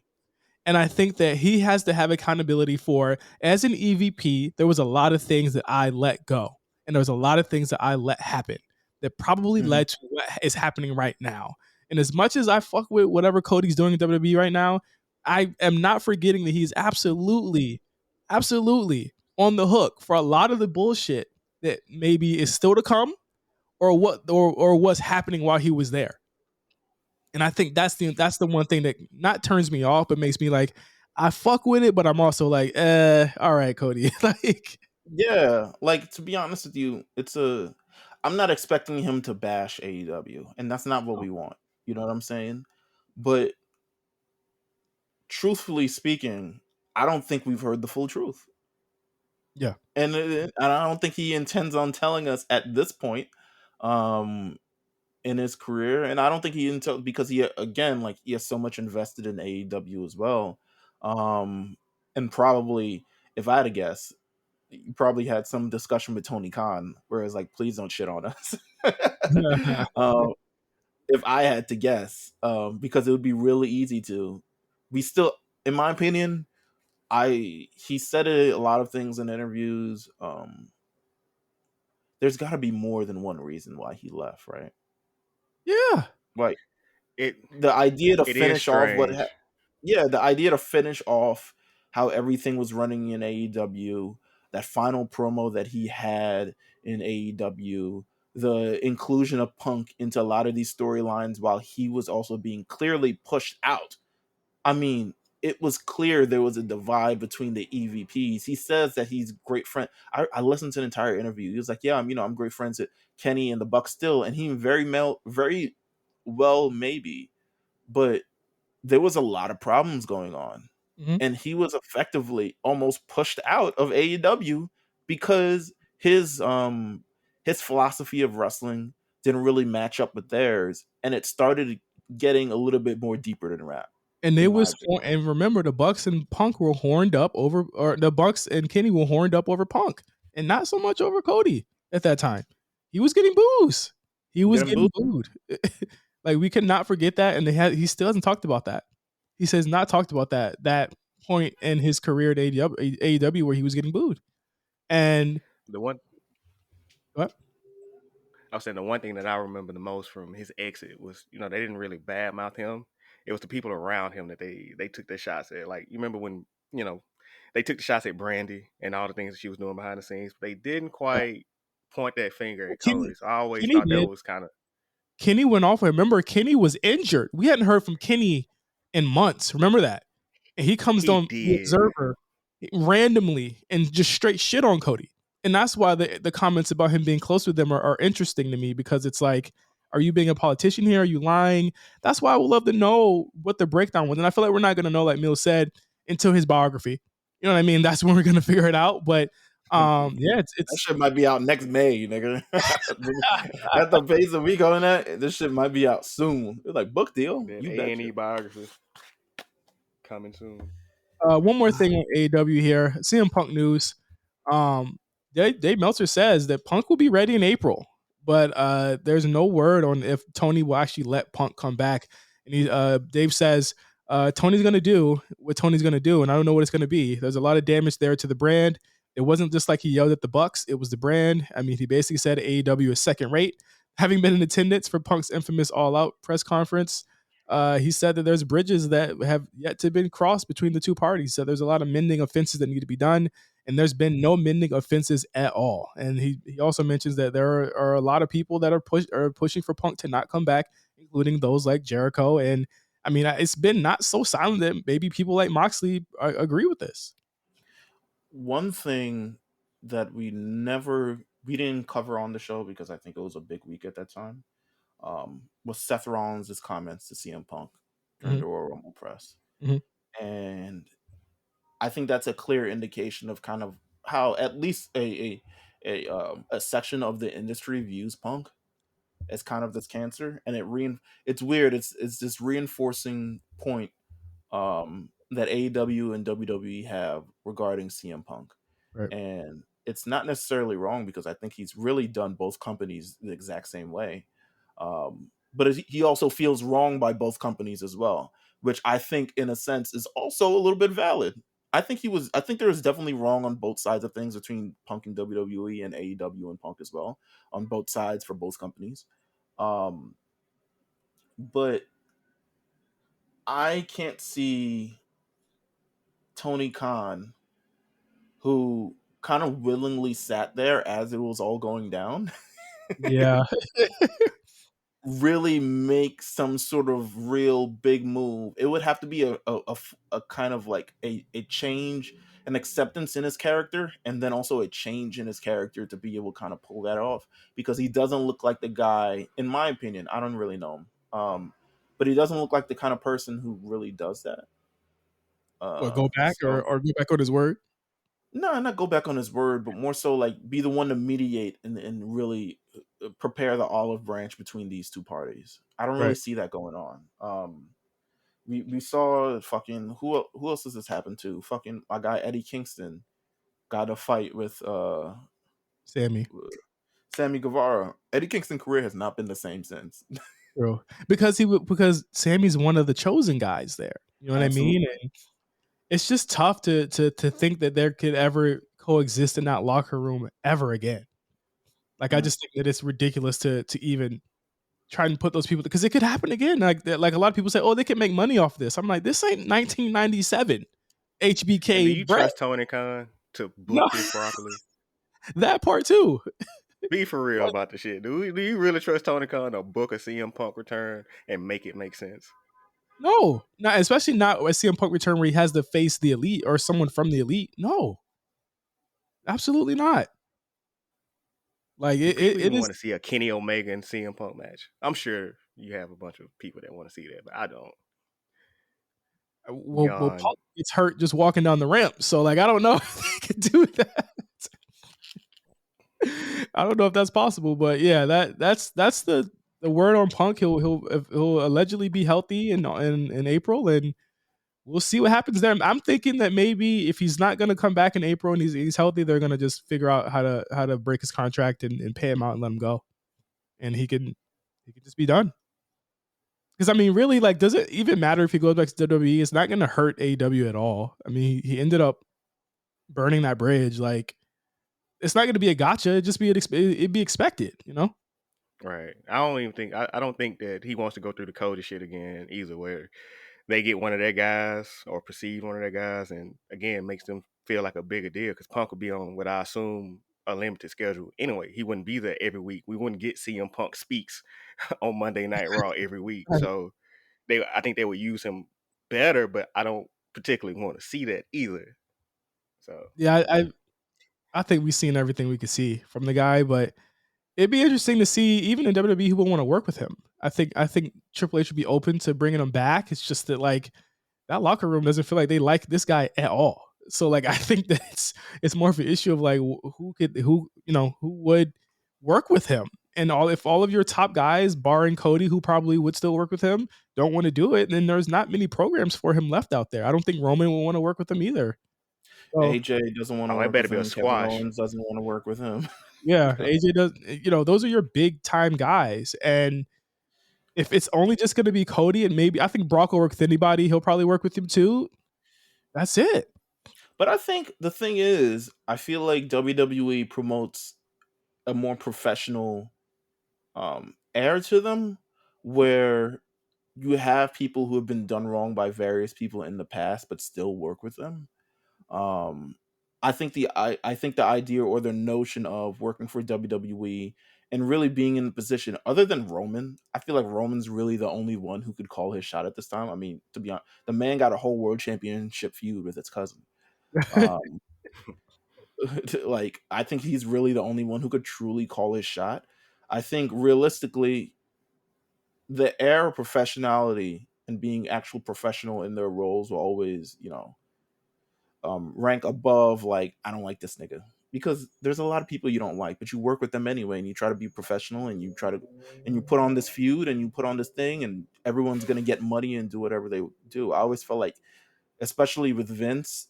And I think that he has to have accountability for, as an EVP, there was a lot of things that I let go. And there was a lot of things that I let happen that probably led to what is happening right now. And as much as I fuck with whatever Cody's doing in WWE right now, I am not forgetting that he's absolutely on the hook for a lot of the bullshit that maybe is still to come or what's happening while he was there. And I think that's the one thing that not turns me off, but makes me like, I fuck with it, but I'm also like, all right, Cody. Like, yeah, like, to be honest with you, I'm not expecting him to bash AEW, and that's not what we want. You know what I'm saying? But truthfully speaking, I don't think we've heard the full truth. Yeah. And I don't think he intends on telling us at this point in his career. And I don't think he because he has so much invested in AEW as well. And probably, if I had to guess, you probably had some discussion with Tony Khan where it's like, please don't shit on us. If I had to guess, because it would be really easy to. We still, in my opinion, he said a lot of things in interviews. There's got to be more than one reason why he left, right? Yeah. Like the idea to finish off the idea to finish off how everything was running in AEW, that final promo that he had in AEW, the inclusion of Punk into a lot of these storylines while he was also being clearly pushed out. I mean, it was clear there was a divide between the EVPs. He says that he's great friend. I listened to the entire interview. He was like, "Yeah, I'm great friends with Kenny and the Bucks still," and he very well maybe, but there was a lot of problems going on, and he was effectively almost pushed out of AEW because his philosophy of wrestling didn't really match up with theirs, and it started getting a little bit more deeper than rap. And and remember, the Bucks and Punk were horned up over, or the Bucks and Kenny were horned up over Punk, and not so much over Cody at that time. He was getting boos. He was getting booed. Like, we cannot forget that, and he still hasn't talked about that. He says not talked about that point in his career at AEW where he was getting booed. And the one, what? I was saying the one thing that I remember the most from his exit was, they didn't really badmouth him. It was the people around him that they took their shots at. Like, you remember when, they took the shots at Brandy and all the things that she was doing behind the scenes, but they didn't quite point that finger at Cody. So I always thought that was kind of. Kenny went off. Remember, Kenny was injured. We hadn't heard from Kenny in months. Remember that? And he comes on the Observer randomly and just straight shit on Cody. And that's why the comments about him being close with them are interesting to me, because it's like, are you being a politician here? Are you lying? That's why I would love to know what the breakdown was. And I feel like we're not going to know, like Meelz said, until his biography. You know what I mean? That's when we're going to figure it out. But yeah, That it's shit might be out next May, nigga. At the pace that we going at, this shit might be out soon. It's like book deal. That You A&E betcha. biography coming soon. one more thing on AEW here. CM Punk news. Um, Dave Meltzer says that Punk will be ready in April, but there's no word on if Tony will actually let Punk come back. And Dave says Tony's going to do what Tony's going to do, and I don't know what it's going to be. There's a lot of damage there to the brand. It wasn't just like he yelled at the Bucks; it was the brand. I mean, he basically said AEW is second rate. Having been in attendance for Punk's infamous All Out press conference, he said that there's bridges that have yet to been crossed between the two parties. So there's a lot of mending offenses that need to be done, and there's been no mending offenses at all. And he also mentions that there are a lot of people that are pushing for Punk to not come back, including those like Jericho. And I mean, it's been not so silent that maybe people like Moxley agree with this. One thing that we didn't cover on the show because I think it was a big week at that time, was Seth Rollins' comments to CM Punk during the Royal Rumble press. And I think that's a clear indication of kind of how at least a section of the industry views Punk as kind of this cancer, and it's weird. It's this reinforcing point that AEW and WWE have regarding CM Punk. Right. And it's not necessarily wrong because I think he's really done both companies the exact same way. But he also feels wrong by both companies as well, which I think in a sense is also a little bit valid. I think there was definitely wrong on both sides of things between Punk and WWE and AEW and Punk as well, on both sides for both companies. But I can't see Tony Khan, who kind of willingly sat there as it was all going down, Yeah. really make some sort of real big move. It would have to be a kind of like a change, an acceptance in his character, and then also a change in his character to be able to kind of pull that off, because he doesn't look like the guy, in my opinion. I don't really know him. But he doesn't look like the kind of person who really does that. Go back or go back on his word? No, not go back on his word, but more so like be the one to mediate and really prepare the olive branch between these two parties. I don't really Right. see that going on. We saw fucking who else does this happen to? Fucking my guy Eddie Kingston got a fight with Sammy. Sammy Guevara. Eddie Kingston's career has not been the same since. True. Because Sammy's one of the chosen guys there. You know what I mean? And it's just tough to think that there could ever coexist in that locker room ever again. Like I just think that it's ridiculous to even try and put those people, because it could happen again. Like a lot of people say, oh, they can make money off this. I'm like, this ain't 1997 And do HBK you Brett. trust Tony Khan to book No. this properly? That part too. Be for real about the shit. Do you really trust Tony Khan to book a CM Punk return and make it make sense? No, not especially not a CM Punk return where he has to face the Elite or someone from the Elite. No, absolutely not. Like Do people it even is. want to see a Kenny Omega and CM Punk match? I'm sure you have a bunch of people that want to see that, but I don't. Well, Punk gets hurt just walking down the ramp, so like I don't know if they could do that. I don't know if that's possible, but yeah, that's the word on Punk. He'll allegedly be healthy in April, and we'll see what happens there. I'm thinking that maybe if he's not going to come back in April and he's healthy, they're going to just figure out how to break his contract and pay him out and let him go, and he can just be done. Because I mean, really, like, does it even matter if he goes back to WWE? It's not going to hurt AEW at all. I mean, he ended up burning that bridge. Like, it's not going to be a gotcha. It'd be expected, you know? Right. I don't think that he wants to go through the Cody shit again either, where they get one of their guys or perceive one of their guys, and again makes them feel like a bigger deal, because Punk will be on what I assume a limited schedule anyway. He wouldn't be there every week. We wouldn't get CM Punk speaks on Monday Night Raw every week. So I think they would use him better, but I don't particularly want to see that either. So Yeah, I think we've seen everything we could see from the guy, but it'd be interesting to see even in WWE who will want to work with him. I think Triple H would be open to bringing him back. It's just that like that locker room doesn't feel like they like this guy at all. So like I think that it's more of an issue of like who would work with him. And all if all of your top guys, barring Cody, who probably would still work with him, don't want to do it, then there's not many programs for him left out there. I don't think Roman will want to work with him either. So AJ doesn't want to Oh, it work better with be a him. Kevin squash. Owens doesn't want to work with him. yeah, AJ does. Those are your big time guys, and if it's only just going to be Cody and maybe I think Brock will work with anybody, he'll probably work with him too. That's it. But I think the thing is, I feel like WWE promotes a more professional air to them, where you have people who have been done wrong by various people in the past, but still work with them. Um, I think the idea or the notion of working for WWE and really being in the position, other than Roman, I feel like Roman's really the only one who could call his shot at this time. I mean, to be honest, the man got a whole world championship feud with his cousin. Um, like I think he's really the only one who could truly call his shot. I think realistically, the air of professionality and being actual professional in their roles will always, rank above like I don't like this nigga, because there's a lot of people you don't like, but you work with them anyway, and you try to be professional, and you put on this feud, and you put on this thing, and everyone's gonna get money and do whatever they do. I always felt like, especially with Vince,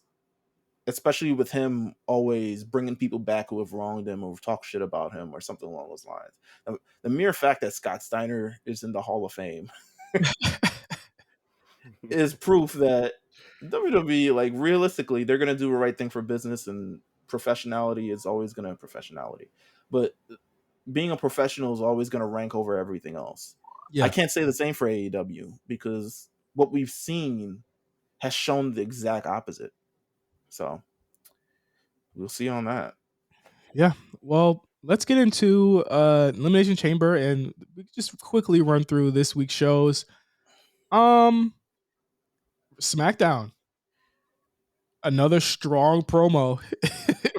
especially with him always bringing people back who have wronged him or talk shit about him or something along those lines. The mere fact that Scott Steiner is in the Hall of Fame is proof that WWE, like realistically, they're gonna do the right thing for business, and professionality is always gonna professionality. But being a professional is always gonna rank over everything else. I Yeah. can't say the same for AEW, because what we've seen has shown the exact opposite. So we'll see on that. Yeah. Well, let's get into Elimination Chamber and we can just quickly run through this week's shows. SmackDown. Another strong promo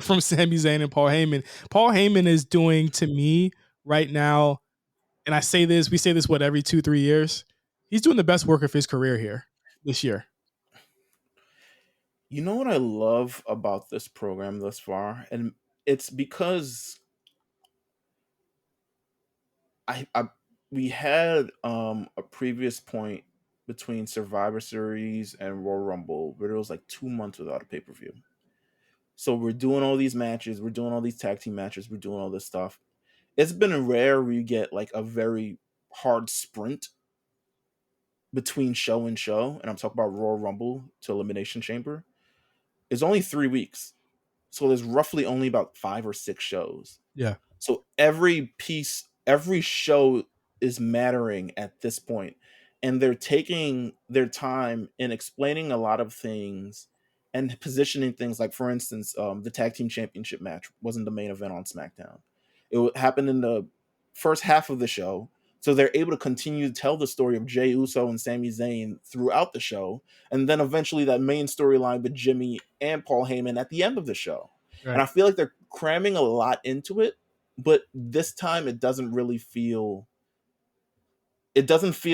from Sami Zayn and Paul Heyman. Paul Heyman is doing to me right now, and I say this, we say this every 2-3 years. He's doing the best work of his career here this year. You know what I love about this program thus far? And it's because I we had a previous point between Survivor Series and Royal Rumble where there was like 2 months without a pay-per-view. So we're doing all these matches, we're doing all these tag team matches, we're doing all this stuff. It's been rare where you get like a very hard sprint between show and show, and I'm talking about Royal Rumble to Elimination Chamber. It's only 3 weeks. So there's roughly only about 5 or 6 shows. Yeah. So every show is mattering at this point. And they're taking their time in explaining a lot of things and positioning things. Like, for instance, the Tag Team Championship match wasn't the main event on SmackDown. It happened in the first half of the show. So they're able to continue to tell the story of Jey Uso and Sami Zayn throughout the show. And then eventually that main storyline with Jimmy and Paul Heyman at the end of the show. Right. And I feel like they're cramming a lot into it, but this time it doesn't feel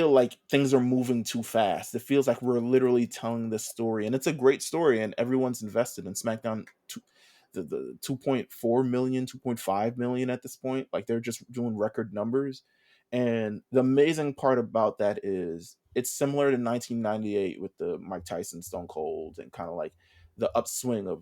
like things are moving too fast. It feels like we're literally telling this story, and it's a great story, and everyone's invested in SmackDown. The 2.4 million, 2.5 million at this point. Like, they're just doing record numbers. And the amazing part about that is it's similar to 1998 with the Mike Tyson Stone Cold, and kind of like the upswing of,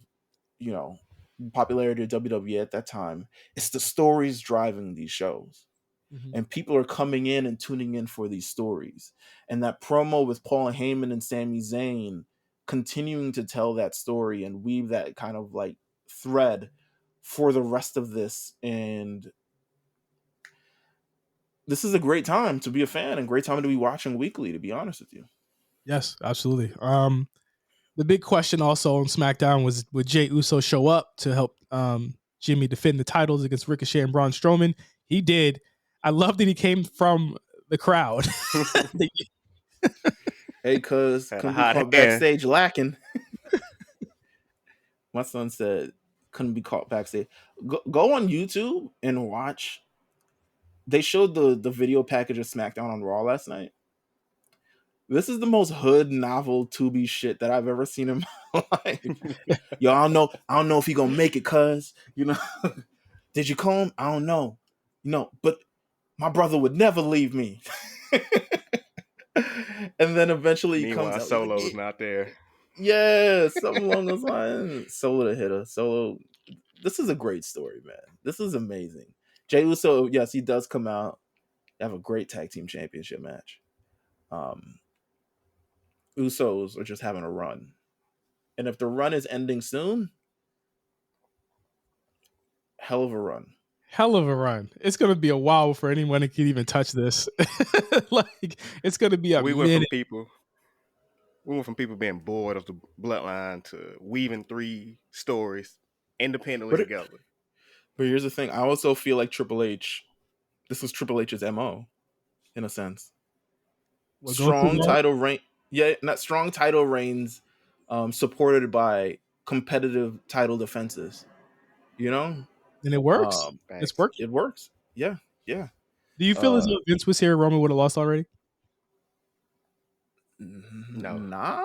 popularity of WWE at that time. It's the stories driving these shows. Mhm. And people are coming in and tuning in for these stories. And that promo with Paul Heyman and Sami Zayn continuing to tell that story and weave that kind of like thread for the rest of this. And this is a great time to be a fan and great time to be watching weekly, to be honest with you. Yes, absolutely. The big question also on SmackDown was, would Jey Uso show up to help Jimmy defend the titles against Ricochet and Braun Strowman? He did. I love that he came from the crowd. Hey, cuz, Had a couldn't be hot caught hand. backstage lacking. My son said, couldn't be caught backstage. Go on YouTube and watch. They showed the video package of SmackDown on Raw last night. This is the most hood novel Tubi shit that I've ever seen in my life. Yo, I don't know if he gonna make it, cuz, you know. Did you call him? I don't know. But my brother would never leave me. And then eventually he comes out. Solo's not there. Yeah, something along those lines. Solo the hitter. Solo. This is a great story, man. This is amazing. Jey Uso, yes, he does come out. They have a great tag team championship match. Usos are just having a run. And if the run is ending soon, hell of a run. Hell of a run. It's going to be a while for anyone that can even touch this. Like, it's going to be a minute. We went from people being bored of the bloodline to weaving 3 stories independently together. But here's the thing. I also feel like Triple H, this was Triple H's MO, in a sense. Strong title reign. Yeah, not strong title reigns, supported by competitive title defenses. You know? And it works. It's working. It works. Yeah. Do you feel as though Vince was here, Roman would have lost already? No. Nah.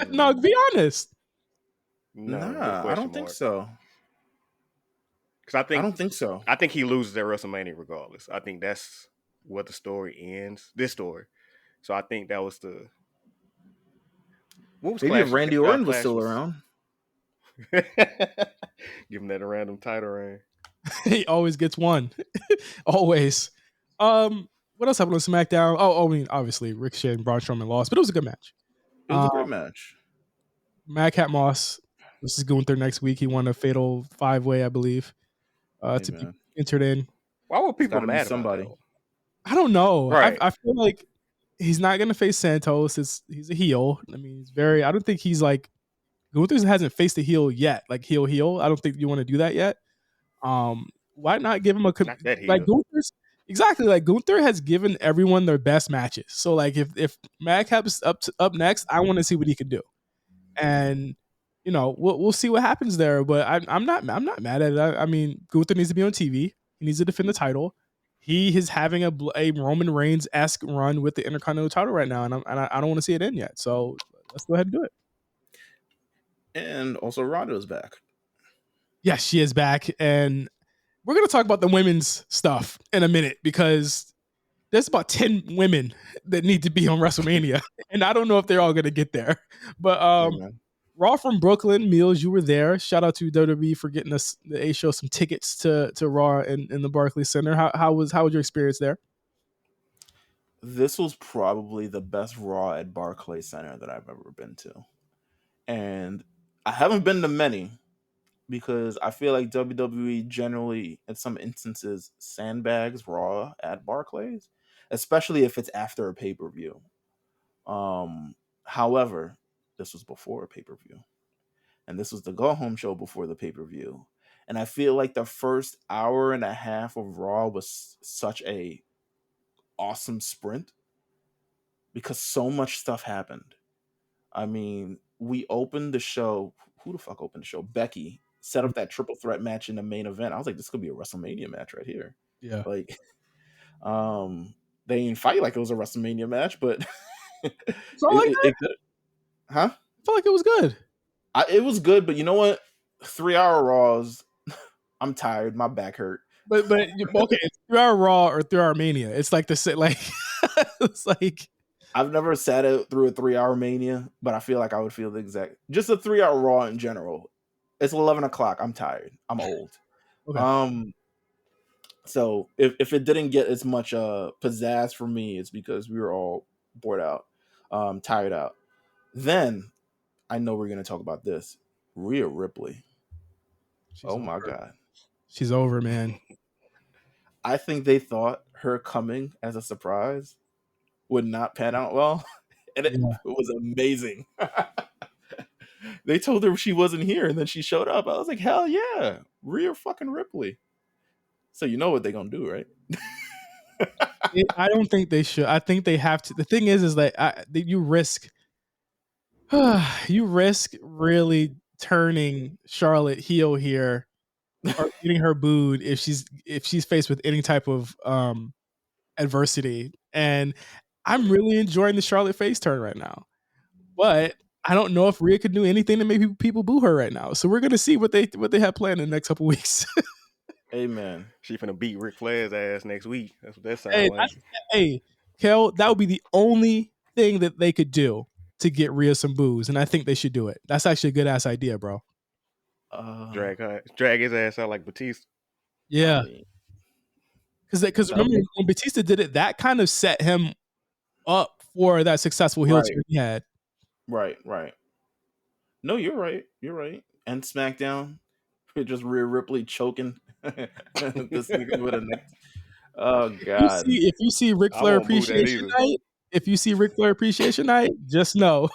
No, be honest. Nah, I don't think so. Because I don't think so. I think he loses at WrestleMania regardless. I think that's where the story ends. This story. So I think that was the. Maybe if Randy Orton was still around. Give him that a random title reign. He always gets one. Always. What else happened on SmackDown? I mean, obviously, Ricochet and Braun Strowman lost, but it was a good match. It was a great match. Madcap Moss, this is Gunther next week. He won a fatal 5-way, I believe, to be entered in. Why were people mad at somebody? I don't know. Right. I feel like he's not going to face Santos. He's a heel. I mean, I don't think he's like, Gunther hasn't faced a heel yet, like heel. I don't think you want to do that yet. Why not give him like Gunther's exactly like Gunther has given everyone their best matches. So like if Madcap's up next, I want to see what he can do, and we'll see what happens there. But I'm not mad at it. I mean, Gunther needs to be on TV. He needs to defend the title. He is having a Roman Reigns-esque run with the Intercontinental title right now, and I don't want to see it end yet. So let's go ahead and do it. And also Ronda's back. Yes, she is back. And we're going to talk about the women's stuff in a minute because there's about 10 women that need to be on WrestleMania. And I don't know if they're all going to get there. But Raw from Brooklyn, Meelz, you were there. Shout out to WWE for getting us, the A Show, some tickets to Raw in the Barclay Center. How was your experience there? This was probably the best Raw at Barclay Center that I've ever been to. And I haven't been to many because I feel like WWE generally, in some instances, sandbags Raw at Barclays, especially if it's after a pay-per-view. However, this was before a pay-per-view. And this was the go-home show before the pay-per-view. And I feel like the first hour and a half of Raw was such a awesome sprint because so much stuff happened. I mean, we opened the show. Who the fuck opened the show? Becky set up that triple threat match in the main event. I was like, this could be a WrestleMania match right here. Yeah. Like, they didn't fight like it was a WrestleMania match, but I felt like it was good. It was good, but you know what? 3-hour Raws. I'm tired. My back hurt. But okay, it's 3-hour Raw or 3-hour Mania. It's like it's like. I've never sat it through a 3-hour Mania, but I feel like I would feel the exact. Just a 3-hour Raw in general. It's 11 o'clock. I'm tired. I'm old. Okay. So if it didn't get as much pizzazz for me, it's because we were all bored out, tired out. Then I know we're gonna talk about this. Rhea Ripley. My God. She's over, man. I think they thought her coming as a surprise would not pan out well. And it was amazing. They told her she wasn't here and then she showed up. I was like, hell yeah. Rhea fucking Ripley. So you know what they're going to do, right? I don't think they should. I think they have to. The thing is that you risk really turning Charlotte heel here or getting her booed if she's faced with any type of adversity. And I'm really enjoying the Charlotte face turn right now. But I don't know if Rhea could do anything to make people boo her right now. So we're gonna see what they have planned in the next couple weeks. Amen. She finna beat Ric Flair's ass next week. That's what that Hey, sounds like. hey, Kel, that would be the only thing that they could do to get Rhea some boos, and I think they should do it. That's actually a good ass idea, bro. Drag his ass out like Batista. Yeah, I mean, because remember when Batista did it, that kind of set him up for that successful heel turn he had. Right. No, you're right. You're right. And SmackDown, just Rhea Ripley choking this nigga with a neck. Oh God, If you see Ric I Flair won't boo that Appreciation either. Night, if you see Ric Flair Appreciation Night, just know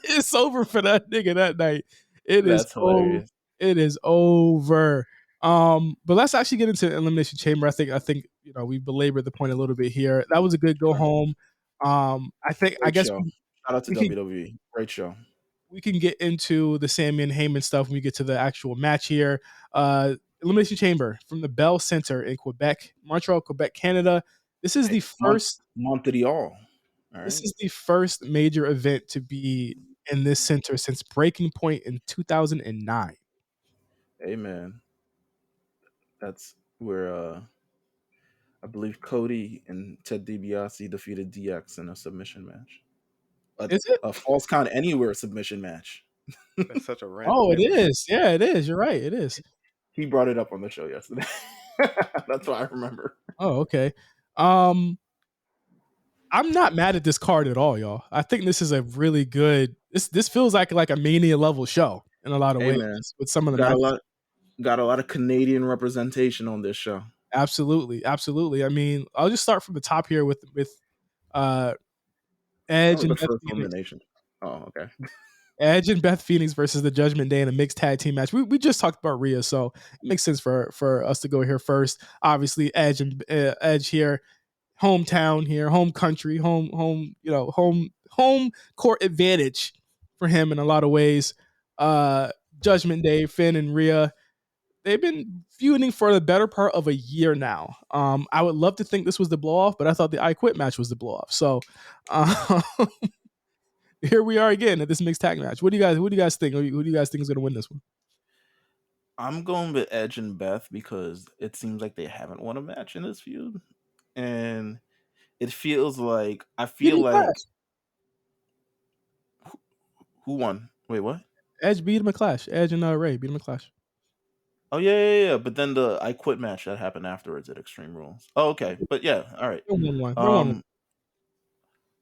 it's over for that nigga that night. that's hilarious. It is over. But let's actually get into Elimination Chamber. I think we belabored the point a little bit here. That was a good go home. I guess Show. Shout out to WWE. Great show. We can get into the Sami and Heyman stuff when we get to the actual match here. Elimination Chamber from the Bell Center in Quebec, Montreal, Quebec, Canada. This is the first Montreal. This is the first major event to be in this center since Breaking Point in 2009. Amen. That's where I believe Cody and Ted DiBiase defeated DX in a submission match. Is it? A Falls Count Anywhere submission match. That's such a random. Oh, it is. Yeah, it is. You're right. It is. He brought it up on the show yesterday. That's what I remember. Oh, okay. I'm not mad at this card at all, y'all. I think this is a really good. This feels like a Mania level show in a lot of ways Man. with some of the got a lot of Canadian representation on this show. Absolutely. I mean, I'll just start from the top here with Edge and Beth Phoenix. Oh, okay. Edge and Beth Phoenix versus the Judgment Day in a mixed tag team match. We just talked about Rhea, so it makes sense for us to go here first. Obviously, Edge here, hometown here, home country, home court advantage for him in a lot of ways. Judgment Day, Finn and Rhea, they've been feuding for the better part of a year now. I would love to think this was the blow off, but I thought the I Quit match was the blow off. So here we are again at this mixed tag match. Who do you guys think? Who do you guys think is going to win this one? I'm going with Edge and Beth because it seems like they haven't won a match in this feud, and it feels like who won? Wait, what? Edge beat him at Clash. Edge and Ray beat him at Clash. Oh yeah. But then the I Quit match that happened afterwards at Extreme Rules. Oh, okay. But yeah, all right.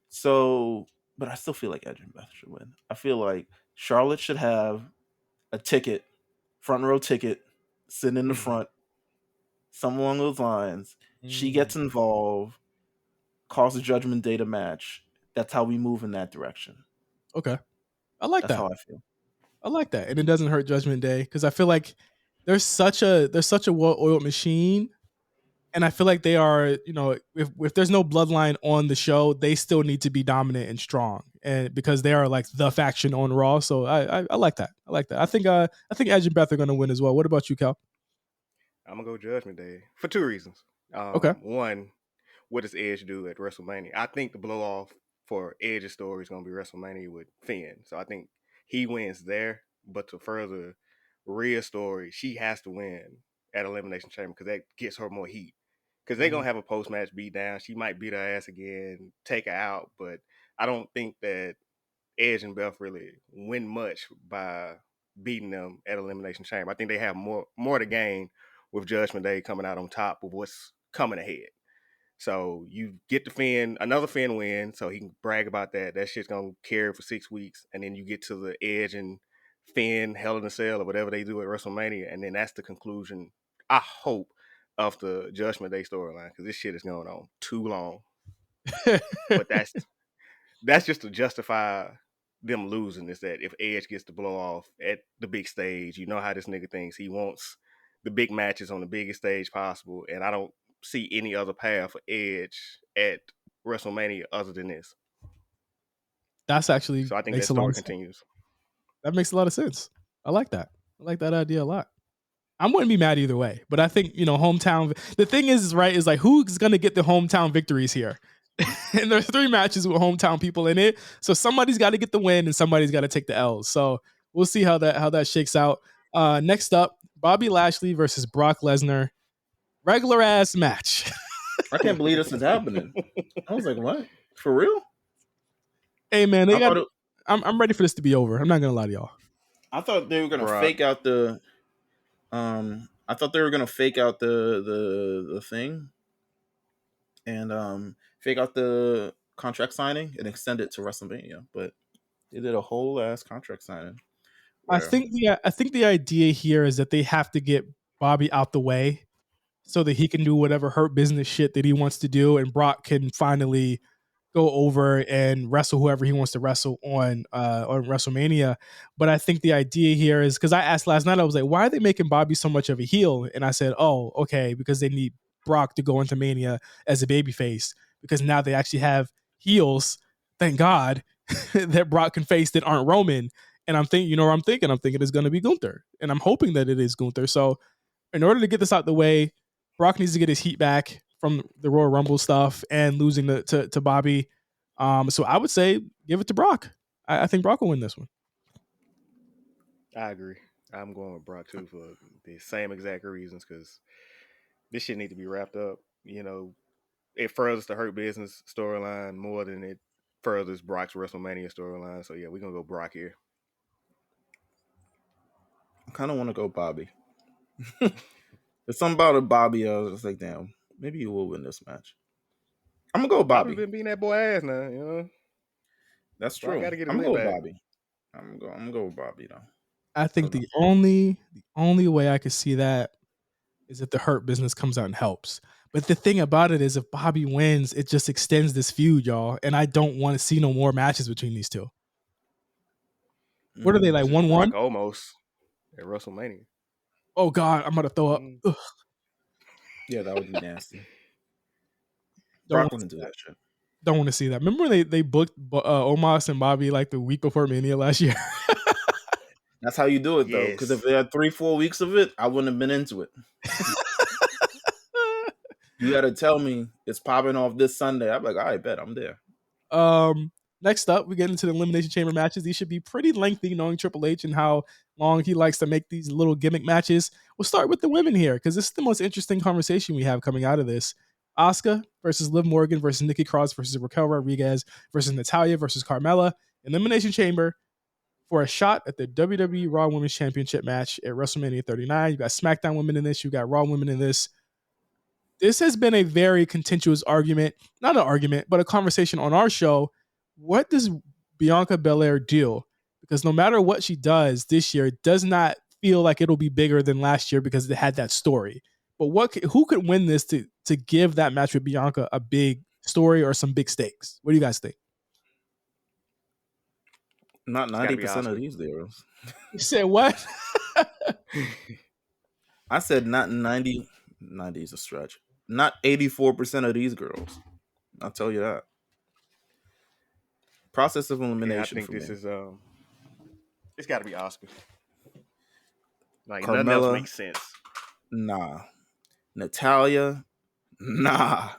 So, but I still feel like Edge and Beth should win. I feel like Charlotte should have a ticket, front row ticket, sitting in the front, something along those lines. She gets involved, calls a Judgment Day to match. That's how we move in that direction. Okay, I like that. That's how I feel. I like that, and it doesn't hurt Judgment Day because I feel like there's such a well-oiled machine. And I feel like they are, if there's no bloodline on the show, they still need to be dominant and strong, and because they are like the faction on Raw. So I like that. I like that. I think Edge and Beth are going to win as well. What about you, Cal? I'm gonna go Judgment Day for two reasons. Okay. One, what does Edge do at WrestleMania? I think the blow off for Edge's story is gonna be WrestleMania with Finn. So I think he wins there. But to further Rhea's story, she has to win at Elimination Chamber because that gets her more heat. Because they're going to have a post-match beat down. She might beat her ass again, take her out. But I don't think that Edge and Beth really win much by beating them at Elimination Chamber. I think they have more to gain with Judgment Day coming out on top of what's coming ahead. So you get the Finn, another Finn win, so he can brag about that. That shit's going to carry for 6 weeks. And then you get to the Edge and Finn, Hell in a Cell, or whatever they do at WrestleMania. And then that's the conclusion, I hope, of the Judgment Day storyline, because this shit is going on too long. But that's just to justify them losing. Is that if Edge gets to blow off at the big stage, you know how this nigga thinks. He wants the big matches on the biggest stage possible, and I don't see any other path for Edge at WrestleMania other than this. That's actually so I think that story continues. That makes a lot of sense. I like that. I like that idea a lot. I wouldn't be mad either way, but I think, hometown. The thing is right, is like who's gonna get the hometown victories here? And there's 3 matches with hometown people in it, so somebody's got to get the win and somebody's got to take the L's. So we'll see how that shakes out. Next up, Bobby Lashley versus Brock Lesnar, regular ass match. I can't believe this is happening. I was like, what? For real? Hey man, they got. I'm ready for this to be over. I'm not gonna lie to y'all. I thought they were gonna fake out the. I thought they were gonna fake out the thing, and fake out the contract signing and extend it to WrestleMania, but they did a whole ass contract signing. I think the idea here is that they have to get Bobby out the way so that he can do whatever Hurt Business shit that he wants to do, and Brock can finally go over and wrestle whoever he wants to wrestle on WrestleMania. But I think the idea here is, because I asked last night, I was like, why are they making Bobby so much of a heel? And I said, oh, okay, because they need Brock to go into Mania as a babyface, because now they actually have heels, thank God, that Brock can face that aren't Roman. And I'm thinking, I'm thinking it's going to be Gunther. And I'm hoping that it is Gunther. So in order to get this out the way, Brock needs to get his heat back from the Royal Rumble stuff and losing to Bobby. So I would say give it to Brock. I think Brock will win this one. I agree. I'm going with Brock too for the same exact reasons, because this shit need to be wrapped up. It furthers the Hurt Business storyline more than it furthers Brock's WrestleMania storyline. So yeah, we're gonna go Brock here. I kind of want to go Bobby. There's something about a Bobby. I was just like, damn, maybe you will win this match. I'm gonna go Bobby. Been beating that boy ass now, That's true. Gotta get I'm gonna go back. Bobby. I'm gonna go with Bobby though. I think the only way I could see that is if the Hurt Business comes out and helps. But the thing about it is, if Bobby wins, it just extends this feud, y'all. And I don't want to see no more matches between these two. What are they, like 1-1? Almost at WrestleMania. Oh God, I'm gonna throw up. Ugh. Yeah, that would be nasty. Brock wouldn't do that shit. Don't want to see that. Remember when they booked Omos and Bobby like the week before Mania last year? That's how you do it though. Because if they had 3-4 weeks of it, I wouldn't have been into it. You got to tell me it's popping off this Sunday. I'm like, all right, bet I'm there. Next up, we get into the Elimination Chamber matches. These should be pretty lengthy, knowing Triple H and how long he likes to make these little gimmick matches. We'll start with the women here, because this is the most interesting conversation we have coming out of this. Asuka versus Liv Morgan versus Nikki Cross versus Raquel Rodriguez versus Natalya versus Carmella. Elimination Chamber for a shot at the WWE Raw Women's Championship match at WrestleMania 39. You got SmackDown women in this. You got Raw women in this. This has been a very contentious argument. Not an argument, but a conversation on our show. What does Bianca Belair do? Because no matter what she does this year, it does not feel like it'll be bigger than last year because it had that story. But who could win this to give that match with Bianca a big story or some big stakes? What do you guys think? Not 90% of these girls. You said what? I said not 90. 90 is a stretch. Not 84% of these girls. I'll tell you that. Process of elimination. I think this is it's got to be Asuka. Like Carmella, nothing else makes sense. Nah. Natalya, nah.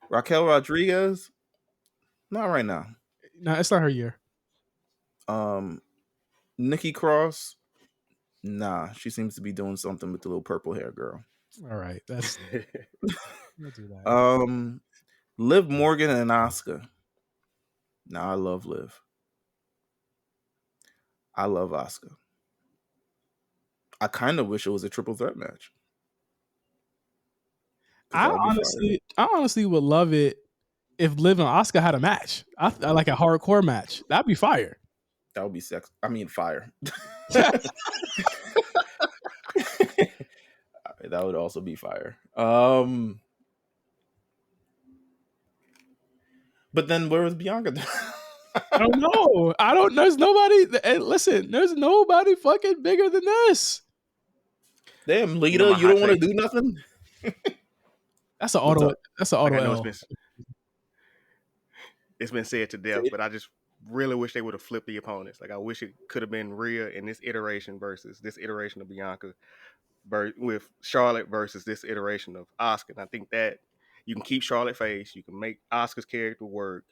Raquel Rodriguez, not right now. No, it's not her year. Nikki Cross, nah. She seems to be doing something with the little purple hair girl. All right, that's. We'll do that. Liv Morgan and Asuka. Nah, I love Liv. I love Asuka. I kind of wish it was a triple threat match. I honestly would love it if Liv and Asuka had a match. I like a hardcore match. That'd be fire. That would be sex. I mean, fire. That would also be fire. But then where was Bianca? I don't know. There's nobody. Listen, there's nobody fucking bigger than this. Damn, Lita, you don't want to do nothing? That's an auto. That's an auto. It's been said to death, but I just really wish they would have flipped the opponents. Like I wish it could have been Rhea in this iteration versus this iteration of Bianca, with Charlotte versus this iteration of Asuka. And I think that you can keep Charlotte face, you can make Asuka's character work.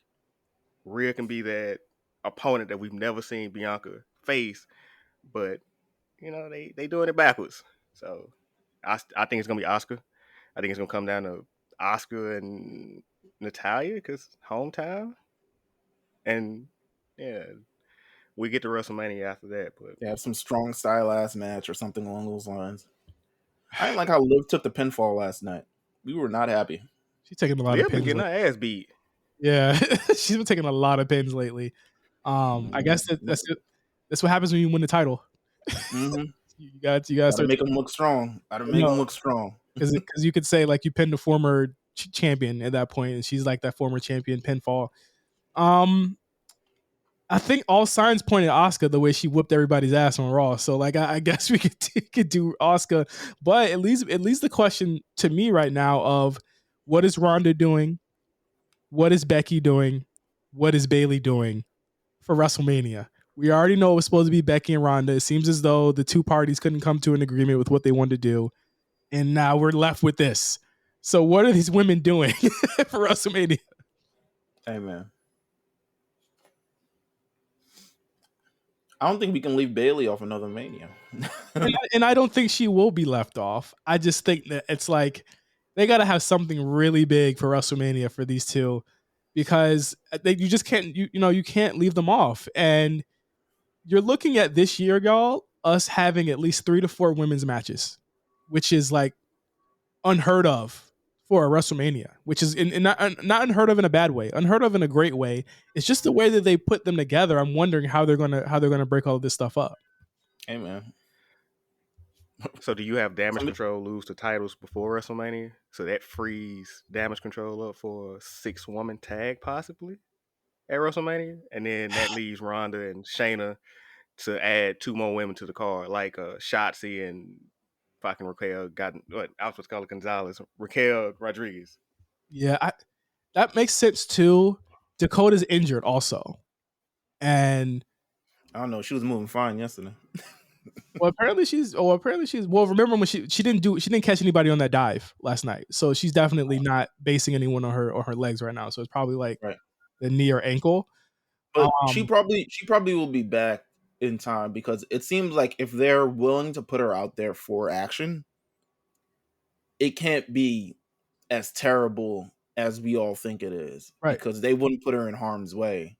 Rhea can be that opponent that we've never seen Bianca face, but they doing it backwards. So I think it's gonna be Asuka. I think it's gonna come down to Asuka and Natalya because hometown, and yeah, we get to WrestleMania after that. But They have some strong style ass match or something along those lines. I didn't like how Liv took the pinfall last night. We were not happy. She's taking a lot Liv of been pins. getting her ass beat. Yeah, she's been taking a lot of pins lately. I guess that's what happens when you win the title. Mm-hmm. you got to start make them look strong. Gotta make them look strong. Because you could say like you pinned a former champion at that point, and she's like that former champion pinfall. I think all signs point at Asuka the way she whipped everybody's ass on Raw. So like I guess we could do Asuka, but at least the question to me right now of what is Ronda doing, what is Becky doing, what is Bayley doing for WrestleMania? We already know it was supposed to be Becky and Ronda. It seems as though the two parties couldn't come to an agreement with what they wanted to do, and now we're left with this. So what are these women doing for WrestleMania? Hey man. I don't think we can leave Bayley off another Mania. and I don't think she will be left off. I just think that it's like they got to have something really big for WrestleMania for these two, because you just can't you can't leave them off. And you're looking at this year, y'all, us having at least 3 to 4 women's matches, which is like unheard of for a WrestleMania, which is not unheard of in a bad way, unheard of in a great way. It's just the way that they put them together. I'm wondering how they're gonna break all of this stuff up. Hey man. So do you have Damage Control lose the titles before WrestleMania? So that frees Damage Control up for a 6-woman tag possibly at WrestleMania, and then that leaves Ronda and Shayna to add 2 more women to the card, like Shotzi and fucking Raquel. I was supposed to call it Gonzalez, Raquel Rodriguez. Yeah, that makes sense too. Dakota's injured also, and I don't know. She was moving fine yesterday. apparently she's well. Remember when she didn't catch anybody on that dive last night, so she's definitely not basing anyone on her legs right now. So it's probably like the knee or ankle. But she probably will be back in time, because it seems like if they're willing to put her out there for action, it can't be as terrible as we all think it is, right? Because they wouldn't put her in harm's way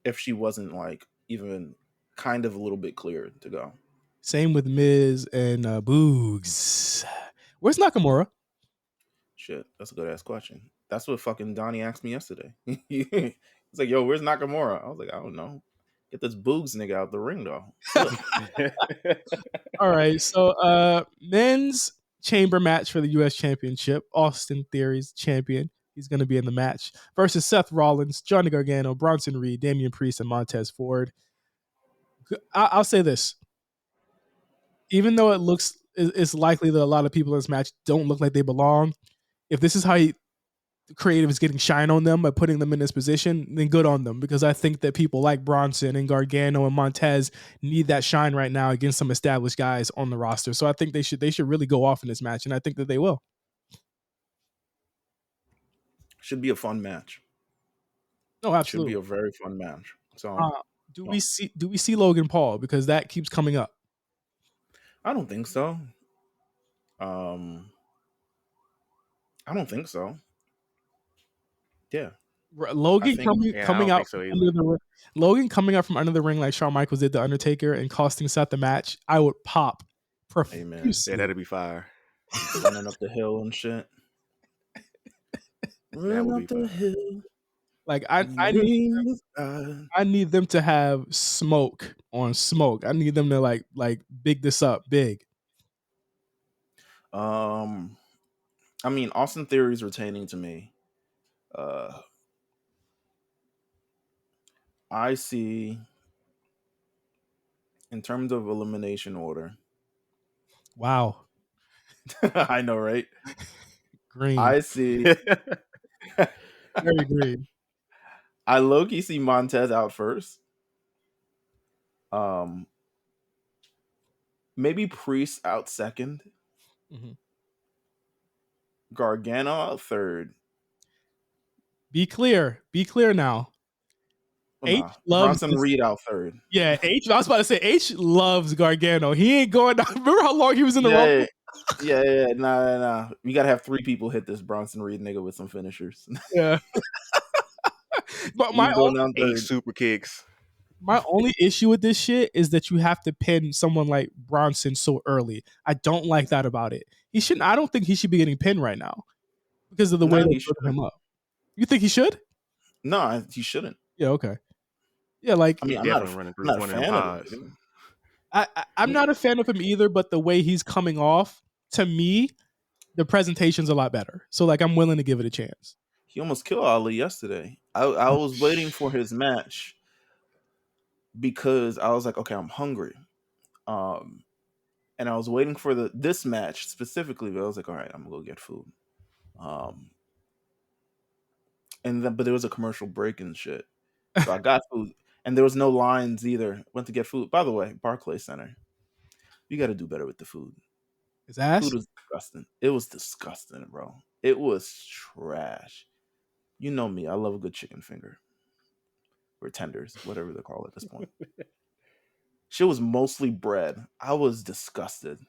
if she wasn't like even kind of a little bit clear to go. Same with Miz and Boogs. Where's Nakamura? Shit, that's a good ass question. That's what fucking Donnie asked me yesterday. He's like, "Yo, where's Nakamura?" I was like, "I don't know. Get this Boogs nigga out the ring though." All right, so men's chamber match for the U.S. Championship. Austin Theory's champion. He's going to be in the match versus Seth Rollins, Johnny Gargano, Bronson Reed, Damian Priest, and Montez Ford. I'll say this. Even though it's likely that a lot of people in this match don't look like they belong, if this is how creative is getting shine on them by putting them in this position, then good on them, because I think that people like Bronson and Gargano and Montez need that shine right now against some established guys on the roster. So I think they should really go off in this match, and I think that they will. Should be a fun match. No, absolutely. Should be a very fun match. So do we see Logan Paul? Because that keeps coming up. I don't think so. Yeah. Logan coming out so Logan coming out from under the ring like Shawn Michaels did the Undertaker and costing Seth the match, I would pop profusely. Yeah, that'd be fire. Running up the hill and shit. Running up the hill. Like I need them to have smoke on smoke. I need them to like big this up big. I mean, Austin Theory's retaining to me. I see, in terms of elimination order. Wow. I know, right? Green. I see. Very green. I low-key see Montez out first. Maybe Priest out second. Mm-hmm. Gargano out third. Be clear now. Oh, H nah. loves Bronson this. Reed out third. Yeah, H. I was about to say H loves Gargano. He ain't going down. Remember how long he was in the Rumble? Yeah. Nah. We gotta have 3 people hit this Bronson Reed nigga with some finishers. Yeah. But He's going down 8 third. super kicks. my only issue with this shit is that you have to pin someone like Bronson so early. I don't like that about it. He shouldn't. I don't think he should be getting pinned right now because of the way No, they're he building him shouldn't. up. You think he should? No, he shouldn't. Yeah. Okay. Yeah. Like I mean, He I'm not definitely running I'm through not a one of them fan of him. pods. I'm not a fan of him either, but the way he's coming off, to me, the presentation's a lot better. So like, I'm willing to give it a chance. He almost killed Ali yesterday. I was waiting for his match because I was like, okay, I'm hungry. And I was waiting for this match specifically, but I was like, all right, I'm gonna go get food. But there was a commercial break and shit. So I got food. And there was no lines either. Went to get food. By the way, Barclay Center. You gotta do better with the food. His ass. Food was disgusting. It was disgusting, bro. It was trash. You know me. I love a good chicken finger. Or tenders, whatever they call it at this point. Shit was mostly bread. I was disgusted.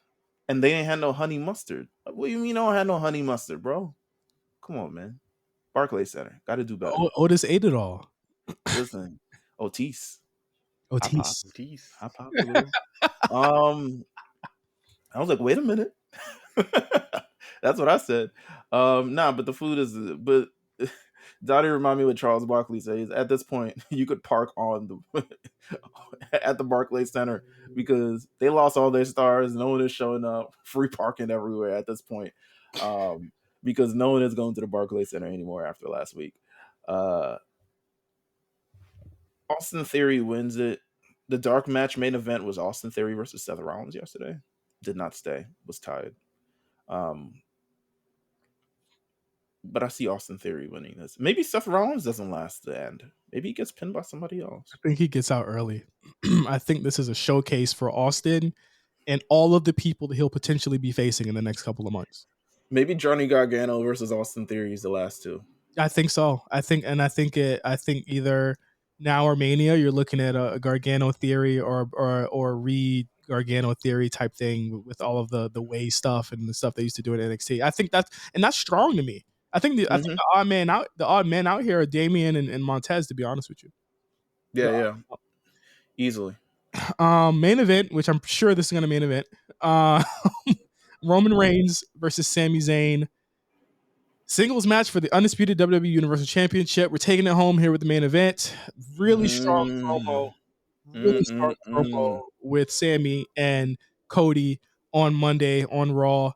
And they ain't had no honey mustard. What do you mean I don't have no honey mustard, bro? Come on, man. Barclay Center. Gotta do better. Otis ate it all. Listen. Otis. Otis. I popped a little. I was like, wait a minute. That's what I said. Nah, but the food is but Dottie remind me what Charles Barkley says. At this point, you could park on the at the Barclays Center because they lost all their stars. No one is showing up. Free parking everywhere at this point. Because no one is going to the Barclays Center anymore after last week. Austin Theory wins it. The dark match main event was Austin Theory versus Seth Rollins yesterday. Did not stay. Was tied. But I see Austin Theory winning this. Maybe Seth Rollins doesn't last the end. Maybe he gets pinned by somebody else. I think he gets out early. I think this is a showcase for Austin and all of the people that he'll potentially be facing in the next couple of months. Maybe Johnny Gargano versus Austin Theory is the last two. I think so. I think either now or Mania, you're looking at a Gargano Theory or Reed Gargano Theory type thing with all of the way stuff and the stuff they used to do at NXT. I think that's strong to me. I think the odd man out here are Damian and Montez, to be honest with you. Yeah. Easily. Main event, which I'm sure this is gonna main event. Roman Reigns versus Sami Zayn. Singles match for the undisputed WWE Universal Championship. We're taking it home here with the main event. Really strong promo. Really strong promo with Sami and Cody on Monday on Raw.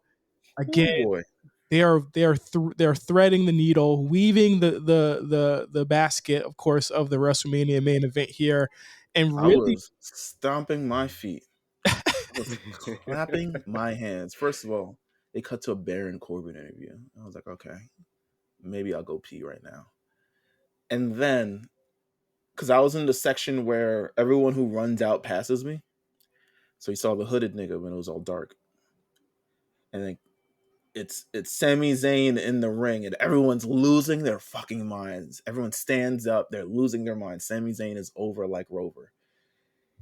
Again, they are threading the needle, weaving the basket, of course, of the WrestleMania main event here, and really, I was stomping my feet. I was clapping my hands. First of all, they cut to a Baron Corbin interview. I was like, okay, maybe I'll go pee right now. And then, because I was in the section where everyone who runs out passes me, so you saw the hooded nigga when it was all dark, and then it's Sami Zayn in the ring, and everyone's losing their fucking minds. Everyone stands up, they're losing their minds. Sami Zayn is over like Rover.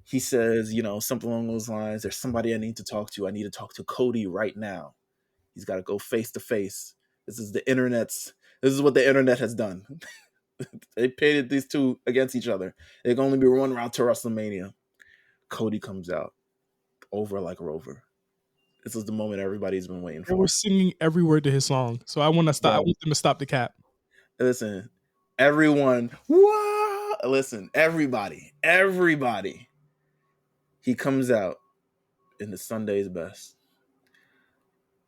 He says, something along those lines. There's somebody I need to talk to. I need to talk to Cody right now. He's got to go face to face. This is what the internet has done. They pitted these two against each other. There can only be one route to WrestleMania. Cody comes out over like Rover. This is the moment everybody's been waiting for. They were singing every word to his song, so I want to stop. I want them to stop the cap. Listen, everyone. Whoa! Listen, everybody. He comes out in the Sunday's best.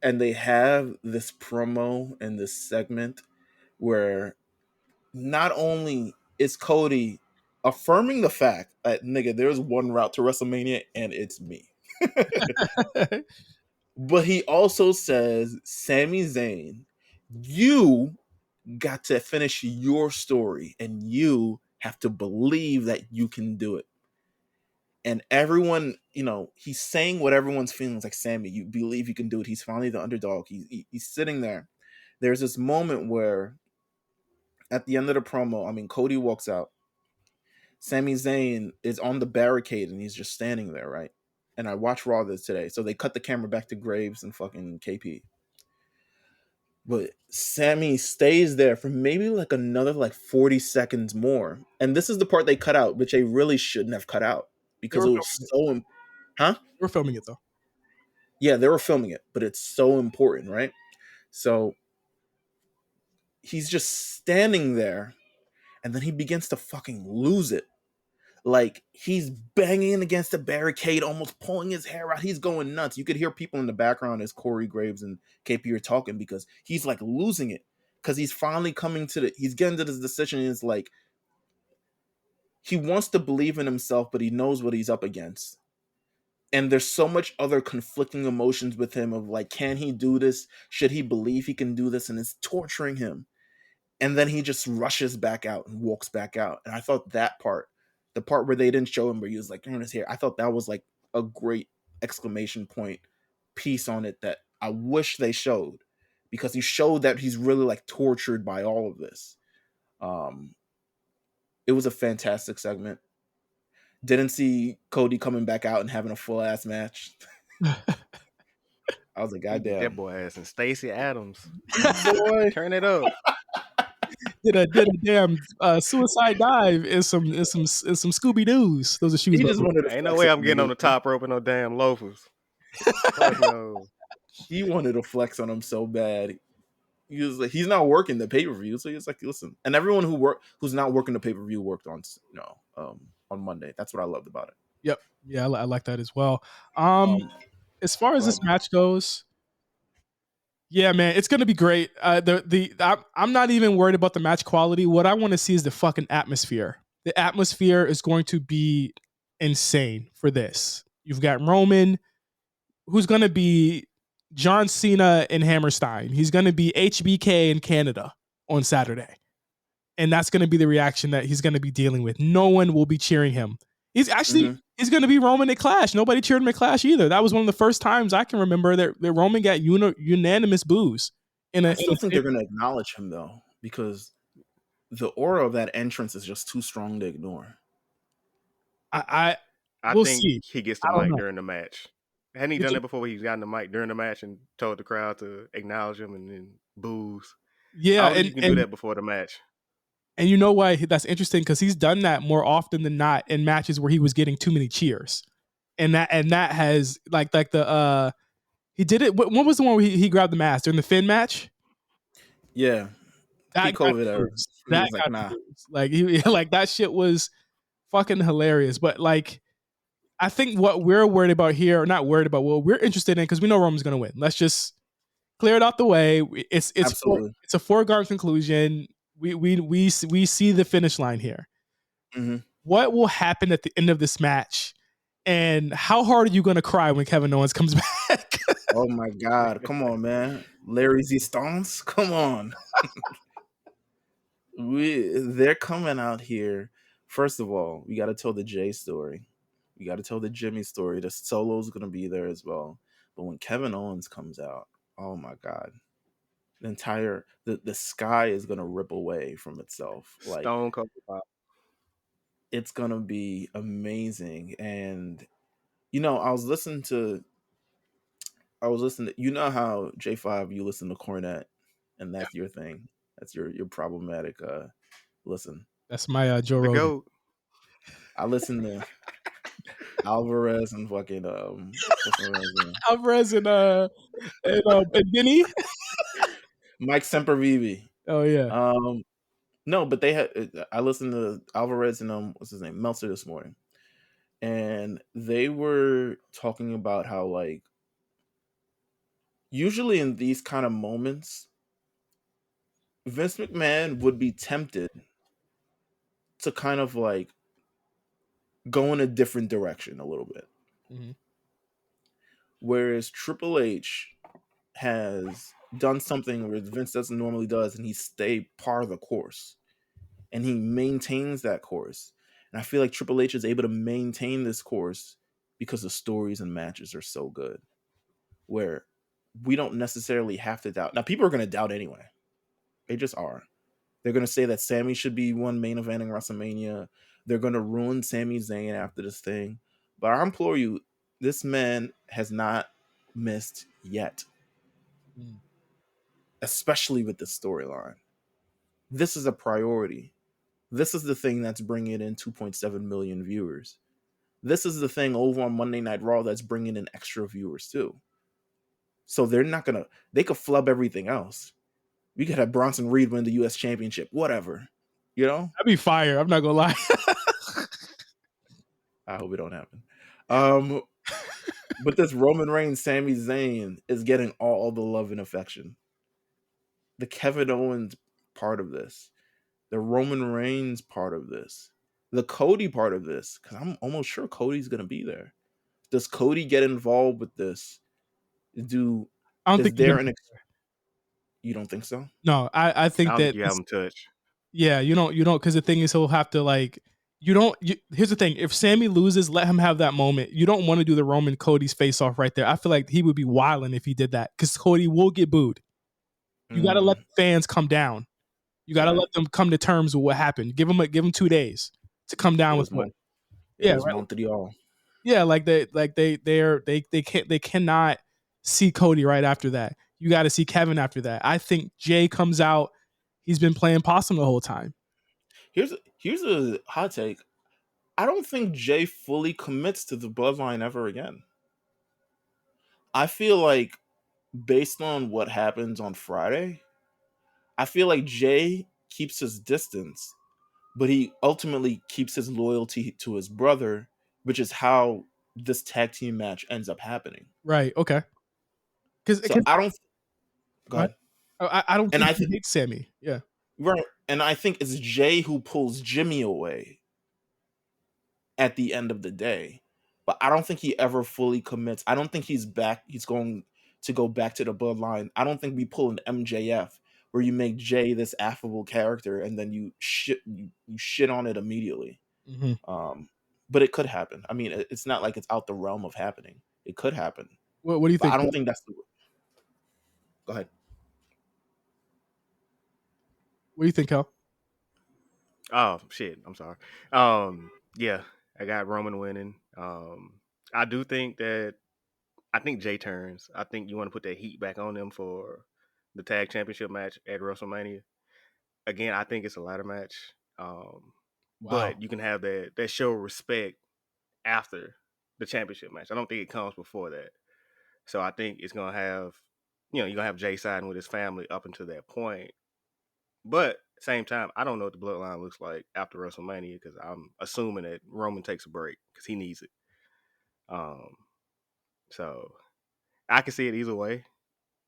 And they have this promo and this segment where not only is Cody affirming the fact that, nigga, there's one route to WrestleMania and it's me. But he also says, Sami Zayn, you got to finish your story, and you have to believe that you can do it. And everyone, he's saying what everyone's feeling. Like, Sami, you believe you can do it. He's finally the underdog. He's sitting there. There's this moment where at the end of the promo, I mean, Cody walks out. Sami Zayn is on the barricade and he's just standing there, right? And I watched Raw this today. So they cut the camera back to Graves and fucking KP. But Sami stays there for maybe like another 40 seconds more. And this is the part they cut out, which they really shouldn't have cut out because it was so... Huh? We're filming it, though. Yeah, they were filming it, but it's so important, right? So he's just standing there, and then he begins to fucking lose it. Like, he's banging against the barricade, almost pulling his hair out. He's going nuts. You could hear people in the background as Corey Graves and KP are talking because he's like losing it. Because he's finally he's getting to this decision. And it's like, he wants to believe in himself, but he knows what he's up against. And there's so much other conflicting emotions with him of like, can he do this? Should he believe he can do this? And it's torturing him. And then he just rushes back out and walks back out. And I thought that part, the part where they didn't show him where he was like turning his hair, I thought that was like a great exclamation point piece on it that I wish they showed, because he showed that he's really like tortured by all of this. It was a fantastic segment. Didn't see Cody coming back out and having a full ass match. I was like, God damn. That boy ass and Stacey Adams. Boy, turn it up. Did a damn suicide dive in some Scooby Doo's. Those are shoes. He just wanted to ain't no way I'm getting on the top rope and no damn loafers. No. He wanted to flex on him so bad. He was like, he's not working the pay-per-view, so he's like, listen. And everyone who's not working the pay-per-view worked on Monday. That's what I loved about it. Yep. Yeah, I like that as well. As far as this match goes, yeah, man, it's gonna be great. I'm not even worried about the match quality. What I want to see is the fucking atmosphere. The atmosphere is going to be insane for this. You've got Roman, who's gonna be John Cena in Hammerstein. He's gonna be HBK in Canada on Saturday, and that's gonna be the reaction that he's gonna be dealing with. No one will be cheering him. He's actually he's going to be Roman at Clash. Nobody cheered him at Clash either. That was one of the first times I can remember that Roman got unanimous boos. I still think they're going to acknowledge him, though, because the aura of that entrance is just too strong to ignore. I we'll think see. He gets the mic during the match. Hadn't he done that before where he's gotten the mic during the match and told the crowd to acknowledge him and then boos? Yeah, and you can do that before the match. And you know why that's interesting? Because he's done that more often than not in matches where he was getting too many cheers, and that has like the he did it. When was the one where he grabbed the mask during the Finn match? Yeah, that COVID era. That got nah. Like that shit was fucking hilarious. But like, I think what we're worried about here, or not worried about, what we're interested in, because we know Roman's gonna win. Let's just clear it out the way. It's a foregone conclusion. We see the finish line here. Mm-hmm. What will happen at the end of this match, and how hard are you going to cry when Kevin Owens comes back? Oh my God! Come on, man, Larry Z Stones, come on. They're coming out here. First of all, we got to tell the Jay story. We got to tell the Jimmy story. The Solo's going to be there as well. But when Kevin Owens comes out, oh my God. The sky is gonna rip away from itself. Like, Stone Cold. It's gonna be amazing. And I was listening to you know how J5 you listen to Cornette and that's your thing. That's your problematic listen. That's my Joe Rogan. I listen to Alvarez and fucking Alvarez and Vinny. Mike Sempervive. Oh yeah. No, but I listened to Alvarez and what's his name, Meltzer this morning, and they were talking about how like usually in these kind of moments, Vince McMahon would be tempted to kind of like go in a different direction a little bit, whereas Triple H has done something where Vince doesn't normally does, and he stayed par of the course, and he maintains that course. And I feel like Triple H is able to maintain this course because the stories and matches are so good, where we don't necessarily have to doubt. Now, people are going to doubt anyway. They just are. They're going to say that Sami should be one main eventing WrestleMania. They're going to ruin Sami Zayn after this thing. But I implore you, this man has not missed yet, especially with this storyline. This is a priority. This is the thing that's bringing in 2.7 million viewers. This is the thing over on Monday Night Raw that's bringing in extra viewers too. So they're not going to, they could flub everything else. We could have Bronson Reed win the U.S. Championship, whatever. You know? That'd be fire. I'm not gonna lie. I hope it don't happen. But this Roman Reigns Sami Zayn is getting all the love and affection. The Kevin Owens part of this, the Roman Reigns part of this, the Cody part of this, because I'm almost sure Cody's gonna be there. Does Cody get involved with this? I don't think you don't think so? No, I think I don't that think you have him touch. Yeah, you don't, because the thing is, he'll have to like, here's the thing: if Sammy loses, let him have that moment. You don't want to do the Roman Cody's face off right there. I feel like he would be wilding if he did that, because Cody will get booed. You got to let fans come down. You got to let them come to terms with what happened. Give them 2 days to come down with what. Yeah, right. Montreal. Yeah, they cannot see Cody right after that. You got to see Kevin after that. I think Jay comes out. He's been playing possum the whole time. Here's a hot take. I don't think Jay fully commits to the bloodline ever again. I feel like, based on what happens on Friday, I feel like Jay keeps his distance, but he ultimately keeps his loyalty to his brother, which is how this tag team match ends up happening. Right. Okay. Because I don't. Go ahead. I don't think he hates Sammy. Yeah. Right. And I think it's Jay who pulls Jimmy away at the end of the day. But I don't think he ever fully commits. I don't think he's going to go back to the bloodline. I don't think we pull an MJF where you make Jay this affable character and then you shit on it immediately. Mm-hmm. But it could happen. I mean, it's not like it's out the realm of happening. It could happen. What do you think? I don't think that's the... Go ahead. What do you think, Cal? Oh shit! I'm sorry. Yeah, I got Roman winning. I do think that Jay turns. I think you want to put that heat back on them for the tag championship match at WrestleMania. Again, I think it's a ladder match. But you can have that show of respect after the championship match. I don't think it comes before that. So I think it's gonna have, you're gonna have Jay siding with his family up until that point. But same time, I don't know what the bloodline looks like after WrestleMania, because I'm assuming that Roman takes a break because he needs it. So I can see it either way.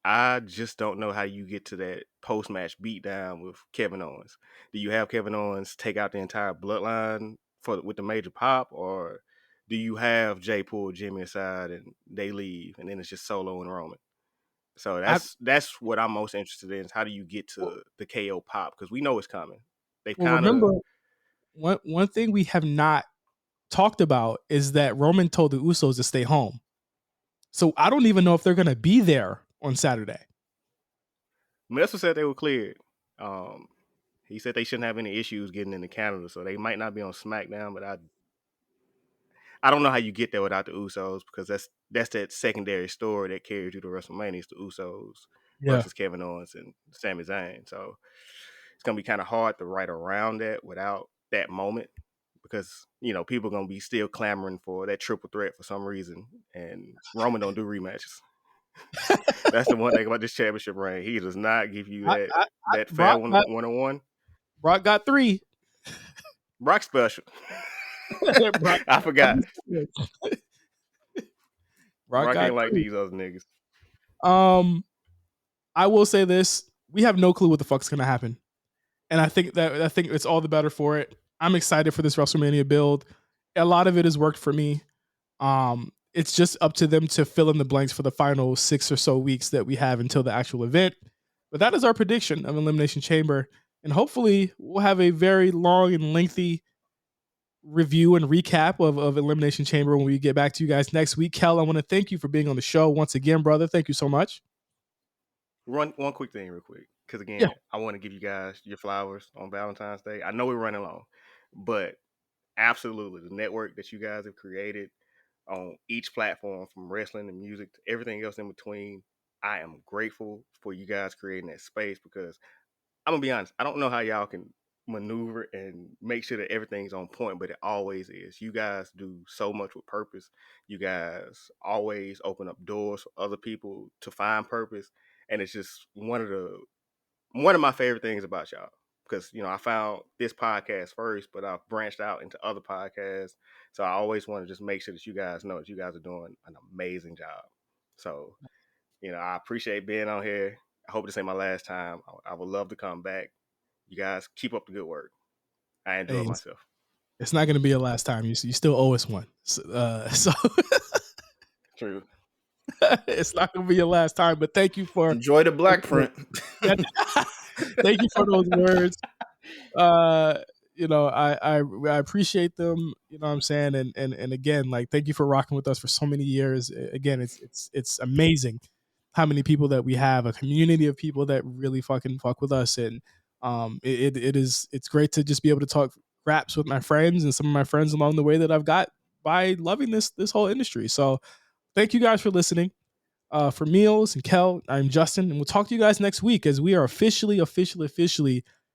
I just don't know how you get to that post-match beatdown with Kevin Owens. Do you have Kevin Owens take out the entire bloodline with the major pop, or do you have Jay pull Jimmy aside and they leave, and then it's just Solo and Roman? So that's what I'm most interested in, is how do you get to the KO pop, because we know it's coming. Remember, one thing we have not talked about is that Roman told the Usos to stay home. So I don't even know if they're going to be there on Saturday. Meelz said they were cleared. He said they shouldn't have any issues getting into Canada, so they might not be on SmackDown, but I don't know how you get there without the Usos, because that's that secondary story that carries you to WrestleMania, is the Usos versus Kevin Owens and Sami Zayn. So it's going to be kind of hard to write around that without that moment, because, people are going to be still clamoring for that triple threat for some reason, and Roman don't do rematches. That's the one thing about this championship reign. He does not give you that fair one-on-one. Brock got 3. Brock special. I forgot. Brock ain't like these other niggas. I will say this: we have no clue what the fuck's gonna happen, and I think it's all the better for it. I'm excited for this WrestleMania build. A lot of it has worked for me. it's just up to them to fill in the blanks for the final 6 or so weeks that we have until the actual event. But that is our prediction of Elimination Chamber. And hopefully we'll have a very long and lengthy review and recap of Elimination Chamber when we get back to you guys next week. Kel, I want to thank you for being on the show once again, brother. Thank you so much. One quick thing real quick. Because again, Yeah. I want to give you guys your flowers on Valentine's Day. I know we're running long, but absolutely the network that you guys have created on each platform, from wrestling and music to everything else in between, I am grateful for you guys creating that space, because I'm gonna be honest, I don't know how y'all can maneuver and make sure that everything's on point, but it always is. You guys do so much with purpose. You guys always open up doors for other people to find purpose, and it's just one of my favorite things about y'all. Because I found this podcast first, but I've branched out into other podcasts. So I always want to just make sure that you guys know that you guys are doing an amazing job. So I appreciate being on here. I hope this ain't my last time. I would love to come back. You guys keep up the good work. I enjoy myself. It's not going to be your last time. You still owe us one. So True. It's not going to be your last time, but thank you for enjoy the black print. Thank you for those words. I appreciate them. You know what I'm saying? And again, like, thank you for rocking with us for so many years. Again, it's amazing how many people that we have, a community of people that really fucking fuck with us. And it's great to just be able to talk raps with my friends and some of my friends along the way that I've got by loving this whole industry. So thank you guys for listening. For Meelz and Kel, I'm Justin, and we'll talk to you guys next week as we are officially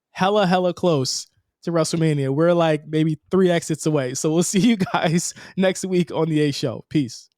hella close to WrestleMania. We're like maybe 3 exits away. So we'll see you guys next week on the A Show. Peace.